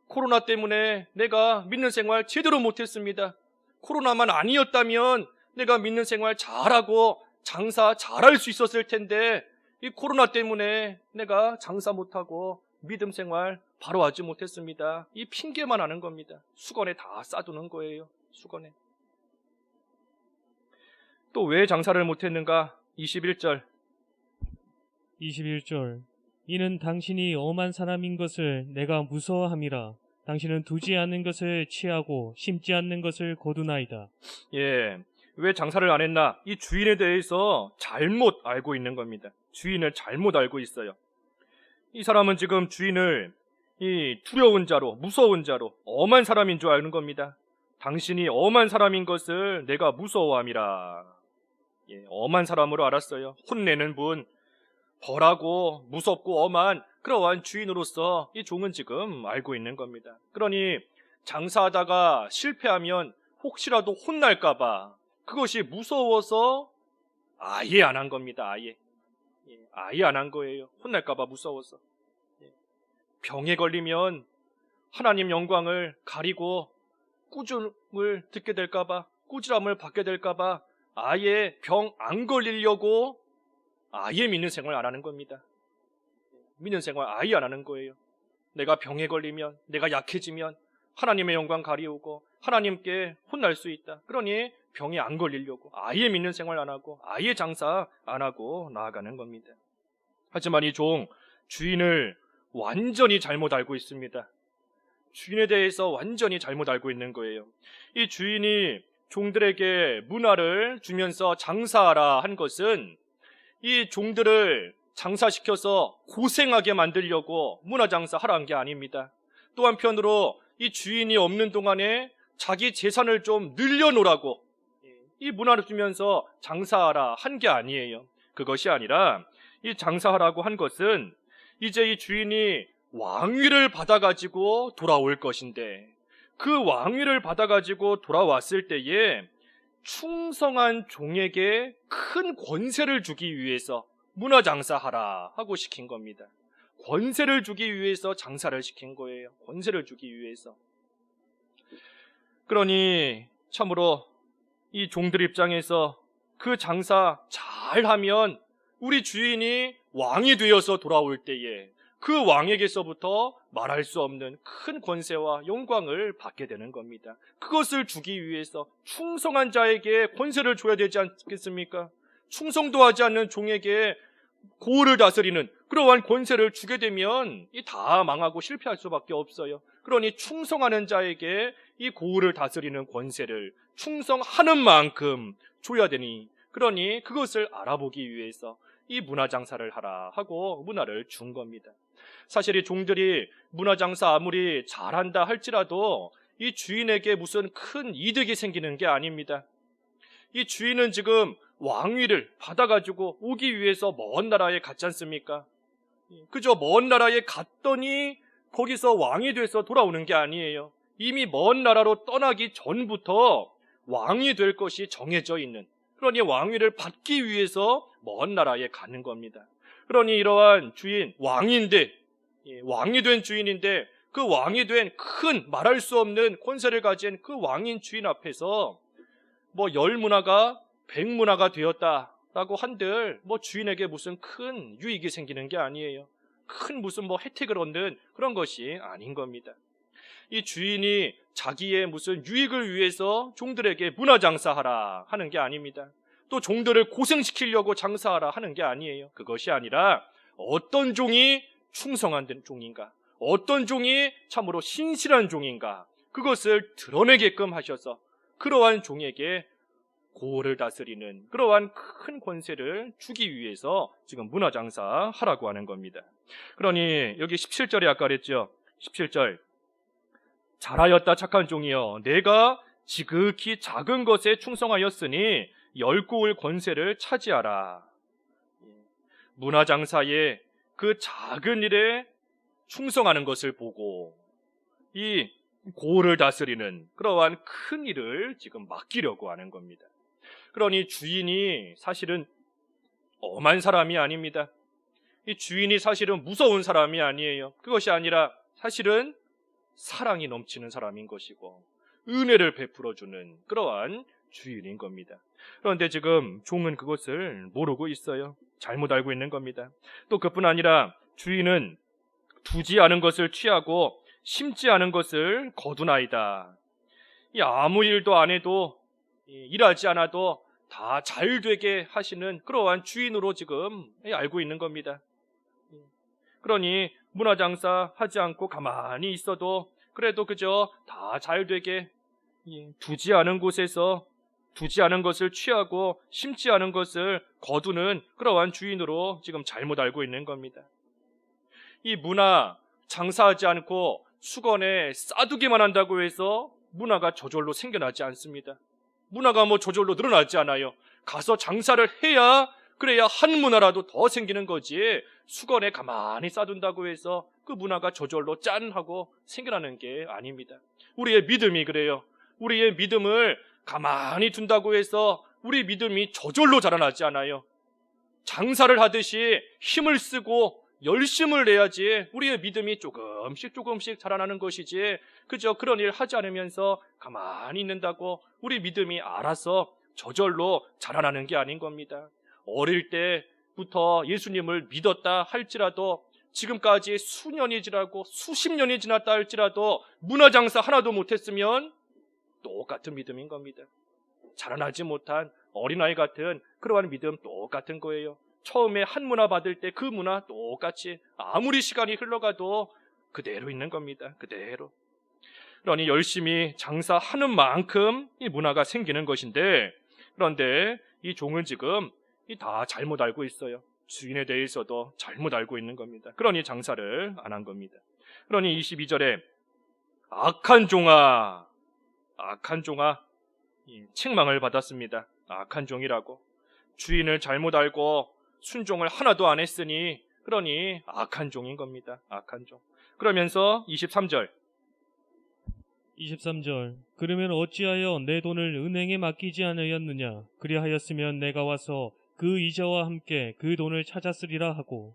Speaker 1: 코로나 때문에 내가 믿는 생활 제대로 못했습니다. 코로나만 아니었다면 내가 믿는 생활 잘하고 장사 잘할 수 있었을 텐데 이 코로나 때문에 내가 장사 못하고 믿음 생활 바로 하지 못했습니다. 이 핑계만 하는 겁니다. 수건에 다 싸두는 거예요. 수건에. 또 왜 장사를 못했는가? 21절.
Speaker 2: 이는 당신이 엄한 사람인 것을 내가 무서워함이라. 당신은 두지 않는 것을 취하고 심지 않는 것을 거두나이다.
Speaker 1: 예, 왜 장사를 안 했나? 이 주인에 대해서 잘못 알고 있는 겁니다. 주인을 잘못 알고 있어요. 이 사람은 지금 주인을 이 두려운 자로, 무서운 자로, 엄한 사람인 줄 아는 겁니다. 당신이 엄한 사람인 것을 내가 무서워함이라. 예, 엄한 사람으로 알았어요. 혼내는 분, 벌하고 무섭고 엄한 그러한 주인으로서 이 종은 지금 알고 있는 겁니다. 그러니 장사하다가 실패하면 혹시라도 혼날까봐 그것이 무서워서 아예 안 한 겁니다. 아예 안 한 거예요. 혼날까봐 무서워서. 병에 걸리면 하나님 영광을 가리고 꾸중을 듣게 될까봐, 꾸지람을 받게 될까봐 아예 병 안 걸리려고 아예 믿는 생활 안 하는 겁니다. 믿는 생활 아예 안 하는 거예요. 내가 병에 걸리면, 내가 약해지면 하나님의 영광 가리우고 하나님께 혼날 수 있다. 그러니 병에 안 걸리려고 아예 믿는 생활 안 하고 아예 장사 안 하고 나아가는 겁니다. 하지만 이 종 주인을 완전히 잘못 알고 있습니다. 주인에 대해서 완전히 잘못 알고 있는 거예요. 이 주인이 종들에게 문화를 주면서 장사하라 한 것은 이 종들을 장사시켜서 고생하게 만들려고 문화장사하라는 게 아닙니다. 또 한편으로 이 주인이 없는 동안에 자기 재산을 좀 늘려놓으라고 이 문화를 주면서 장사하라 한 게 아니에요. 그것이 아니라 이 장사하라고 한 것은 이제 이 주인이 왕위를 받아가지고 돌아올 것인데 그 왕위를 받아가지고 돌아왔을 때에 충성한 종에게 큰 권세를 주기 위해서 문화장사하라 하고 시킨 겁니다. 권세를 주기 위해서 장사를 시킨 거예요. 권세를 주기 위해서. 그러니 참으로 이 종들 입장에서 그 장사 잘하면 우리 주인이 왕이 되어서 돌아올 때에 그 왕에게서부터 말할 수 없는 큰 권세와 영광을 받게 되는 겁니다. 그것을 주기 위해서 충성한 자에게 권세를 줘야 되지 않겠습니까? 충성도 하지 않는 종에게 고을을 다스리는 그러한 권세를 주게 되면 다 망하고 실패할 수밖에 없어요. 그러니 충성하는 자에게 이 고을을 다스리는 권세를 충성하는 만큼 줘야 되니, 그러니 그것을 알아보기 위해서 이 문화장사를 하라 하고 문화를 준 겁니다. 사실 이 종들이 문화장사 아무리 잘한다 할지라도 이 주인에게 무슨 큰 이득이 생기는 게 아닙니다. 이 주인은 지금 왕위를 받아가지고 오기 위해서 먼 나라에 갔지 않습니까? 그저 먼 나라에 갔더니 거기서 왕이 돼서 돌아오는 게 아니에요. 이미 먼 나라로 떠나기 전부터 왕이 될 것이 정해져 있는, 그러니 왕위를 받기 위해서 먼 나라에 가는 겁니다. 그러니 이러한 주인, 왕인데, 왕이 된 주인인데 그 왕이 된 큰 말할 수 없는 권세를 가진 그 왕인 주인 앞에서 뭐 열문화가 백문화가 되었다라고 한들 뭐 주인에게 무슨 큰 유익이 생기는 게 아니에요. 큰 무슨 뭐 혜택을 얻는 그런 것이 아닌 겁니다. 이 주인이 자기의 무슨 유익을 위해서 종들에게 문화장사하라 하는 게 아닙니다. 또 종들을 고생시키려고 장사하라 하는 게 아니에요. 그것이 아니라 어떤 종이 충성한 종인가, 어떤 종이 참으로 신실한 종인가, 그것을 드러내게끔 하셔서 그러한 종에게 고을을 다스리는 그러한 큰 권세를 주기 위해서 지금 문화장사 하라고 하는 겁니다. 그러니 여기 17절에 아까 그랬죠. 17절, 잘하였다 착한 종이여, 내가 지극히 작은 것에 충성하였으니 10고을 권세를 차지하라. 문화장사의 그 작은 일에 충성하는 것을 보고 이 고을을 다스리는 그러한 큰 일을 지금 맡기려고 하는 겁니다. 그러니 주인이 사실은 엄한 사람이 아닙니다. 이 주인이 사실은 무서운 사람이 아니에요. 그것이 아니라 사실은 사랑이 넘치는 사람인 것이고 은혜를 베풀어주는 그러한 주인인 겁니다. 그런데 지금 종은 그것을 모르고 있어요. 잘못 알고 있는 겁니다. 또 그뿐 아니라 주인은 두지 않은 것을 취하고 심지 않은 것을 거두나이다. 이 아무 일도 안 해도 일하지 않아도 다 잘 되게 하시는 그러한 주인으로 지금 알고 있는 겁니다. 그러니 문화장사 하지 않고 가만히 있어도 그래도 그저 다 잘 되게 두지 않은 곳에서 두지 않은 것을 취하고 심지 않은 것을 거두는 그러한 주인으로 지금 잘못 알고 있는 겁니다. 이 문화 장사하지 않고 수건에 싸두기만 한다고 해서 문화가 저절로 생겨나지 않습니다. 문화가 저절로 늘어나지 않아요. 가서 장사를 해야 그래야 한 문화라도 더 생기는 거지 수건에 가만히 싸둔다고 해서 그 문화가 저절로 짠 하고 생겨나는 게 아닙니다. 우리의 믿음이 그래요. 우리의 믿음을 가만히 둔다고 해서 우리 믿음이 저절로 자라나지 않아요. 장사를 하듯이 힘을 쓰고 열심을 내야지 우리의 믿음이 조금씩 자라나는 것이지 그저 그런 일 하지 않으면서 가만히 있는다고 우리 믿음이 알아서 저절로 자라나는 게 아닌 겁니다. 어릴 때부터 예수님을 믿었다 할지라도 지금까지 수년이 지나고 수십 년이 지났다 할지라도 문화장사 하나도 못했으면 똑같은 믿음인 겁니다. 자라나지 못한 어린아이 같은 그러한 믿음 똑같은 거예요. 처음에 한 문화 받을 때 그 문화 똑같이 아무리 시간이 흘러가도 그대로 있는 겁니다. 그대로. 그러니 열심히 장사하는 만큼 이 문화가 생기는 것인데 그런데 이 종은 지금 다 잘못 알고 있어요. 주인에 대해서도 잘못 알고 있는 겁니다. 그러니 장사를 안 한 겁니다. 그러니 22절에 악한 종아 책망을 받았습니다. 악한 종이라고. 주인을 잘못 알고 순종을 하나도 안 했으니 그러니 악한 종인 겁니다. 악한 종. 그러면서 23절
Speaker 2: 그러면 어찌하여 내 돈을 은행에 맡기지 않으였느냐? 그리하였으면 내가 와서 그 이자와 함께 그 돈을 찾았으리라 하고.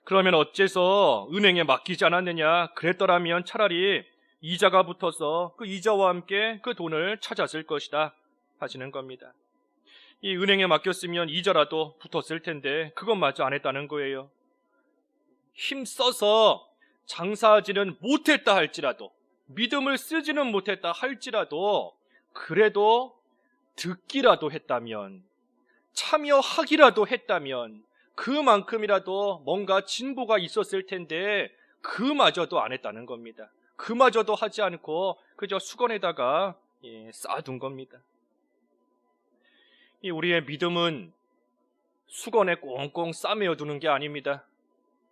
Speaker 1: 그러면 어째서 은행에 맡기지 않았느냐? 그랬더라면 차라리 이자가 붙어서 그 이자와 함께 그 돈을 찾았을 것이다 하시는 겁니다. 이 은행에 맡겼으면 이자라도 붙었을 텐데 그것마저 안 했다는 거예요. 힘써서 장사하지는 못했다 할지라도 믿음을 쓰지는 못했다 할지라도 그래도 듣기라도 했다면 참여하기라도 했다면 그만큼이라도 뭔가 진보가 있었을 텐데 그마저도 안 했다는 겁니다. 그마저도 하지 않고 그저 수건에다가 쌓아둔 겁니다. 우리의 믿음은 수건에 꽁꽁 싸매어 두는 게 아닙니다.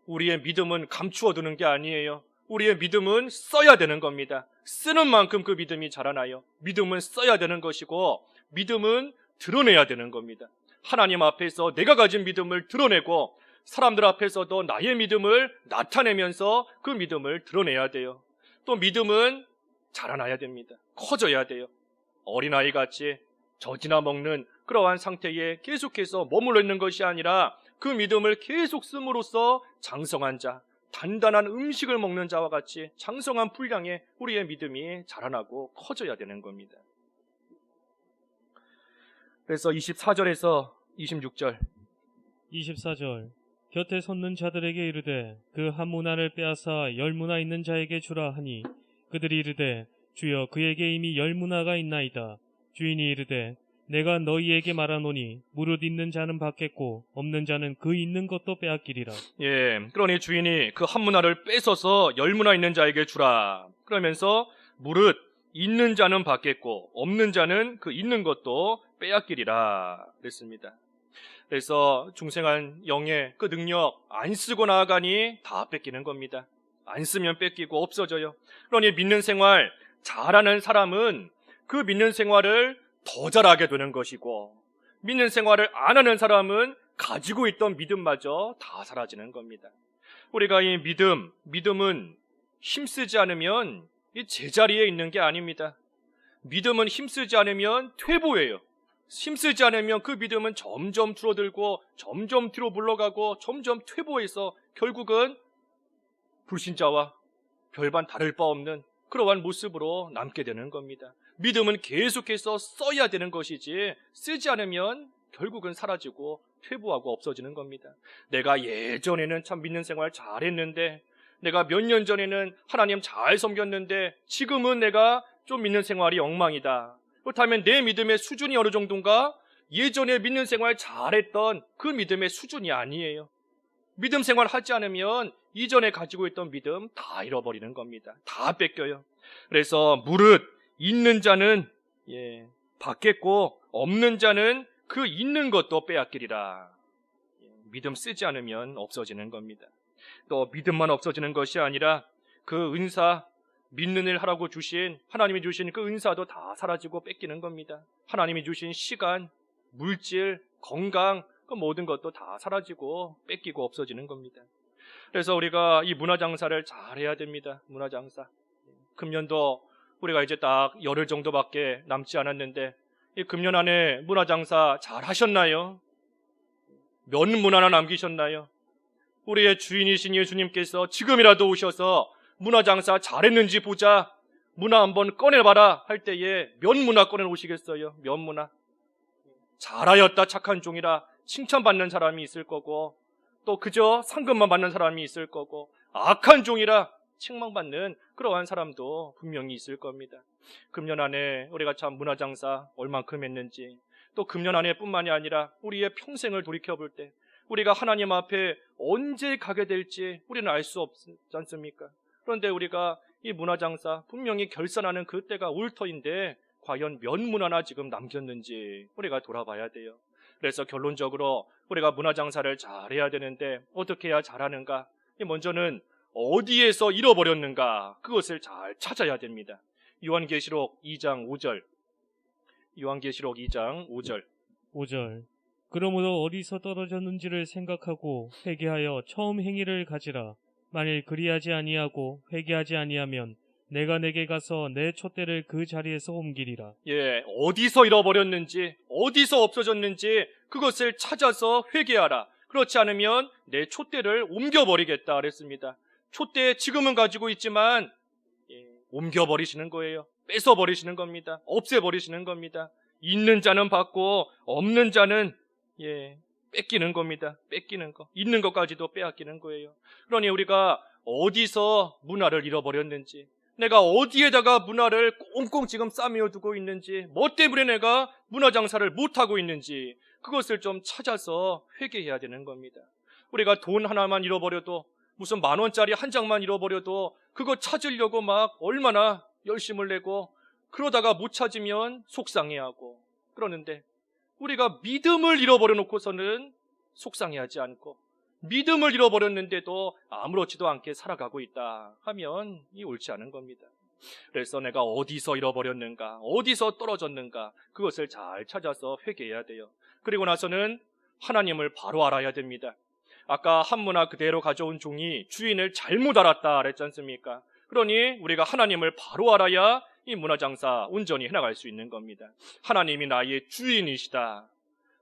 Speaker 1: 우리의 믿음은 감추어 두는 게 아니에요. 우리의 믿음은 써야 되는 겁니다. 쓰는 만큼 그 믿음이 자라나요. 믿음은 써야 되는 것이고 믿음은 드러내야 되는 겁니다. 하나님 앞에서 내가 가진 믿음을 드러내고 사람들 앞에서도 나의 믿음을 나타내면서 그 믿음을 드러내야 돼요. 또 믿음은 자라나야 됩니다. 커져야 돼요. 어린아이같이 젖이나 먹는 그러한 상태에 계속해서 머물러 있는 것이 아니라 그 믿음을 계속 씀으로써 장성한 자, 단단한 음식을 먹는 자와 같이 장성한 분량의 우리의 믿음이 자라나고 커져야 되는 겁니다. 그래서 24절에서 26절
Speaker 2: 24절 곁에 섰는 자들에게 이르되 그 한 문화를 빼앗아 10문화 있는 자에게 주라 하니 그들이 이르되 주여 그에게 이미 10문화가 있나이다. 주인이 이르되 내가 너희에게 말하노니 무릇 있는 자는 받겠고 없는 자는 그 있는 것도 빼앗기리라.
Speaker 1: 그러니 주인이 그 한 문화를 뺏어서 10문화 있는 자에게 주라. 그러면서 무릇 있는 자는 받겠고 없는 자는 그 있는 것도 빼앗기리라 그랬습니다. 그래서 중생한 영의 그 능력 안 쓰고 나아가니 다 뺏기는 겁니다. 안 쓰면 뺏기고 없어져요. 그러니 믿는 생활 잘하는 사람은 그 믿는 생활을 더 잘하게 되는 것이고 믿는 생활을 안 하는 사람은 가지고 있던 믿음마저 다 사라지는 겁니다. 우리가 이 믿음은 힘쓰지 않으면 이 제자리에 있는 게 아닙니다. 믿음은 힘쓰지 않으면 퇴보예요. 힘쓰지 않으면 그 믿음은 점점 줄어들고 점점 뒤로 물러가고 점점 퇴보해서 결국은 불신자와 별반 다를 바 없는 그러한 모습으로 남게 되는 겁니다. 믿음은 계속해서 써야 되는 것이지 쓰지 않으면 결국은 사라지고 퇴보하고 없어지는 겁니다. 내가 예전에는 참 믿는 생활 잘했는데, 내가 몇 년 전에는 하나님 잘 섬겼는데 지금은 내가 좀 믿는 생활이 엉망이다. 그렇다면 내 믿음의 수준이 어느 정도인가? 예전에 믿는 생활 잘했던 그 믿음의 수준이 아니에요. 믿음 생활 하지 않으면 이전에 가지고 있던 믿음 다 잃어버리는 겁니다. 다 뺏겨요. 그래서 무릇 있는 자는 받겠고 없는 자는 그 있는 것도 빼앗기리라. 믿음 쓰지 않으면 없어지는 겁니다. 또 믿음만 없어지는 것이 아니라 그 은사, 믿는 일 하라고 주신 하나님이 주신 그 은사도 다 사라지고 뺏기는 겁니다. 하나님이 주신 시간, 물질, 건강, 그 모든 것도 다 사라지고 뺏기고 없어지는 겁니다. 그래서 우리가 이 문화장사를 잘 해야 됩니다. 문화장사. 금년도 우리가 이제 딱 열흘 정도밖에 남지 않았는데 이 금년 안에 문화장사 잘 하셨나요? 몇 문화나 남기셨나요? 우리의 주인이신 예수님께서 지금이라도 오셔서 문화장사 잘했는지 보자, 문화 한번 꺼내봐라 할 때에 몇 문화 꺼내오시겠어요? 몇 문화? 잘하였다 착한 종이라 칭찬받는 사람이 있을 거고, 또 그저 상급만 받는 사람이 있을 거고, 악한 종이라 책망받는 그러한 사람도 분명히 있을 겁니다. 금년 안에 우리가 참 문화장사 얼만큼 했는지, 또 금년 안에 뿐만이 아니라 우리의 평생을 돌이켜볼 때 우리가 하나님 앞에 언제 가게 될지 우리는 알 수 없지 않습니까? 그런데 우리가 이 문화장사 분명히 결산하는 그때가 올 터인데 과연 몇 문화나 지금 남겼는지 우리가 돌아봐야 돼요. 그래서 결론적으로 우리가 문화장사를 잘해야 되는데 어떻게 해야 잘하는가? 먼저는 어디에서 잃어버렸는가? 그것을 잘 찾아야 됩니다. 요한계시록 2장 5절. 요한계시록 2장 5절.
Speaker 2: 5절. 그러므로 어디서 떨어졌는지를 생각하고 회개하여 처음 행위를 가지라. 만일 그리하지 아니하고 회개하지 아니하면 내가 내게 가서 내 촛대를 그 자리에서 옮기리라.
Speaker 1: 어디서 잃어버렸는지, 어디서 없어졌는지 그것을 찾아서 회개하라. 그렇지 않으면 내 촛대를 옮겨버리겠다 그랬습니다. 촛대 지금은 가지고 있지만 옮겨버리시는 거예요. 뺏어버리시는 겁니다. 없애버리시는 겁니다. 있는 자는 받고 없는 자는 뺏기는 겁니다. 뺏기는 거. 있는 것까지도 빼앗기는 거예요. 그러니 우리가 어디서 문화를 잃어버렸는지, 내가 어디에다가 문화를 꽁꽁 지금 싸매어 두고 있는지, 뭐 때문에 내가 문화장사를 못하고 있는지 그것을 좀 찾아서 회개해야 되는 겁니다. 우리가 돈 하나만 잃어버려도, 무슨 10,000원짜리 한 장만 잃어버려도 그거 찾으려고 막 얼마나 열심을 내고, 그러다가 못 찾으면 속상해하고, 그러는데 우리가 믿음을 잃어버려 놓고서는 속상해하지 않고, 믿음을 잃어버렸는데도 아무렇지도 않게 살아가고 있다 하면 이 옳지 않은 겁니다. 그래서 내가 어디서 잃어버렸는가, 어디서 떨어졌는가, 그것을 잘 찾아서 회개해야 돼요. 그리고 나서는 하나님을 바로 알아야 됩니다. 아까 한 문화 그대로 가져온 종이 주인을 잘못 알았다 그랬지 않습니까? 그러니 우리가 하나님을 바로 알아야 이 문화장사 온전히 해나갈 수 있는 겁니다. 하나님이 나의 주인이시다.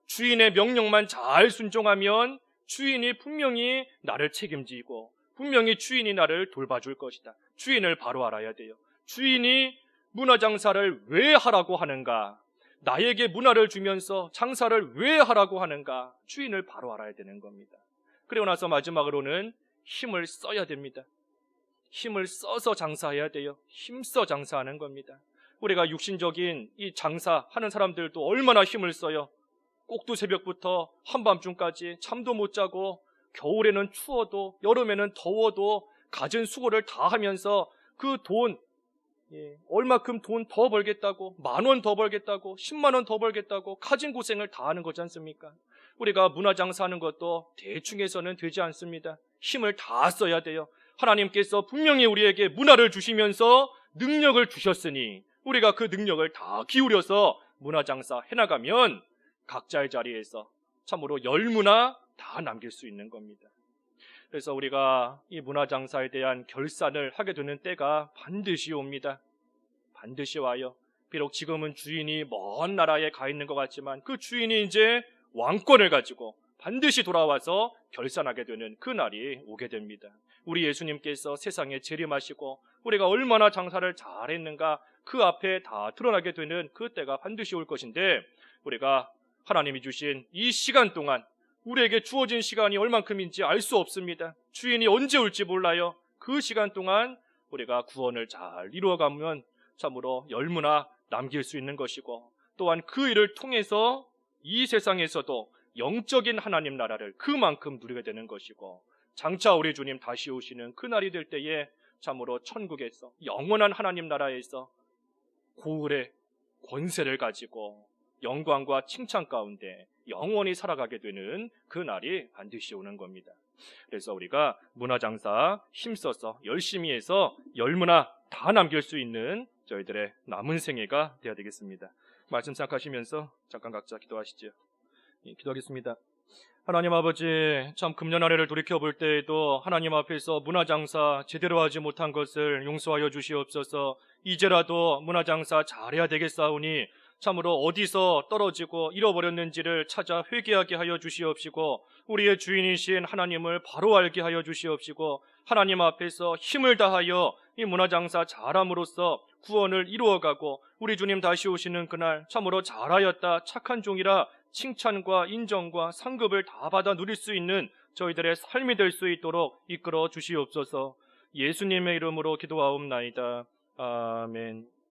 Speaker 1: 주인의 명령만 잘 순종하면 주인이 분명히 나를 책임지고 분명히 주인이 나를 돌봐줄 것이다. 주인을 바로 알아야 돼요. 주인이 문화장사를 왜 하라고 하는가? 나에게 문화를 주면서 장사를 왜 하라고 하는가? 주인을 바로 알아야 되는 겁니다. 그리고 나서 마지막으로는 힘을 써야 됩니다. 힘을 써서 장사해야 돼요. 힘써 장사하는 겁니다. 우리가 육신적인 이 장사하는 사람들도 얼마나 힘을 써요. 꼭두 새벽부터 한밤중까지 잠도 못 자고, 겨울에는 추워도 여름에는 더워도 갖은 수고를 다 하면서 그 돈, 얼마큼 돈 더 벌겠다고, 10,000원 더 벌겠다고, 100,000원 더 벌겠다고 가진 고생을 다 하는 거지 않습니까? 우리가 문화장사하는 것도 대충 해서는 되지 않습니다. 힘을 다 써야 돼요. 하나님께서 분명히 우리에게 문화를 주시면서 능력을 주셨으니 우리가 그 능력을 다 기울여서 문화장사 해나가면 각자의 자리에서 참으로 열무나 다 남길 수 있는 겁니다. 그래서 우리가 이 문화장사에 대한 결산을 하게 되는 때가 반드시 옵니다. 반드시 와요. 비록 지금은 주인이 먼 나라에 가 있는 것 같지만 그 주인이 이제 왕권을 가지고 반드시 돌아와서 결산하게 되는 그 날이 오게 됩니다. 우리 예수님께서 세상에 재림하시고 우리가 얼마나 장사를 잘했는가 그 앞에 다 드러나게 되는 그 때가 반드시 올 것인데, 우리가 하나님이 주신 이 시간 동안 우리에게 주어진 시간이 얼만큼인지 알 수 없습니다. 주인이 언제 올지 몰라요. 그 시간 동안 우리가 구원을 잘 이루어가면 참으로 열무나 남길 수 있는 것이고, 또한 그 일을 통해서 이 세상에서도 영적인 하나님 나라를 그만큼 누리게 되는 것이고, 장차 우리 주님 다시 오시는 그 날이 될 때에 참으로 천국에서 영원한 하나님 나라에서 고을의 권세를 가지고 영광과 칭찬 가운데 영원히 살아가게 되는 그 날이 반드시 오는 겁니다. 그래서 우리가 문화장사 힘써서 열심히 해서 열무나 다 남길 수 있는 저희들의 남은 생애가 되어야 되겠습니다. 말씀 생각하시면서 잠깐 각자 기도하시죠. 기도하겠습니다. 하나님 아버지, 참 금년 한 해를 돌이켜볼 때에도 하나님 앞에서 문화장사 제대로 하지 못한 것을 용서하여 주시옵소서. 이제라도 문화장사 잘해야 되겠사오니 참으로 어디서 떨어지고 잃어버렸는지를 찾아 회개하게 하여 주시옵시고, 우리의 주인이신 하나님을 바로 알게 하여 주시옵시고, 하나님 앞에서 힘을 다하여 이 문화장사 잘함으로써 구원을 이루어가고 우리 주님 다시 오시는 그날 참으로 잘하였다, 착한 종이라 칭찬과 인정과 상급을 다 받아 누릴 수 있는 저희들의 삶이 될 수 있도록 이끌어 주시옵소서. 예수님의 이름으로 기도하옵나이다. 아멘.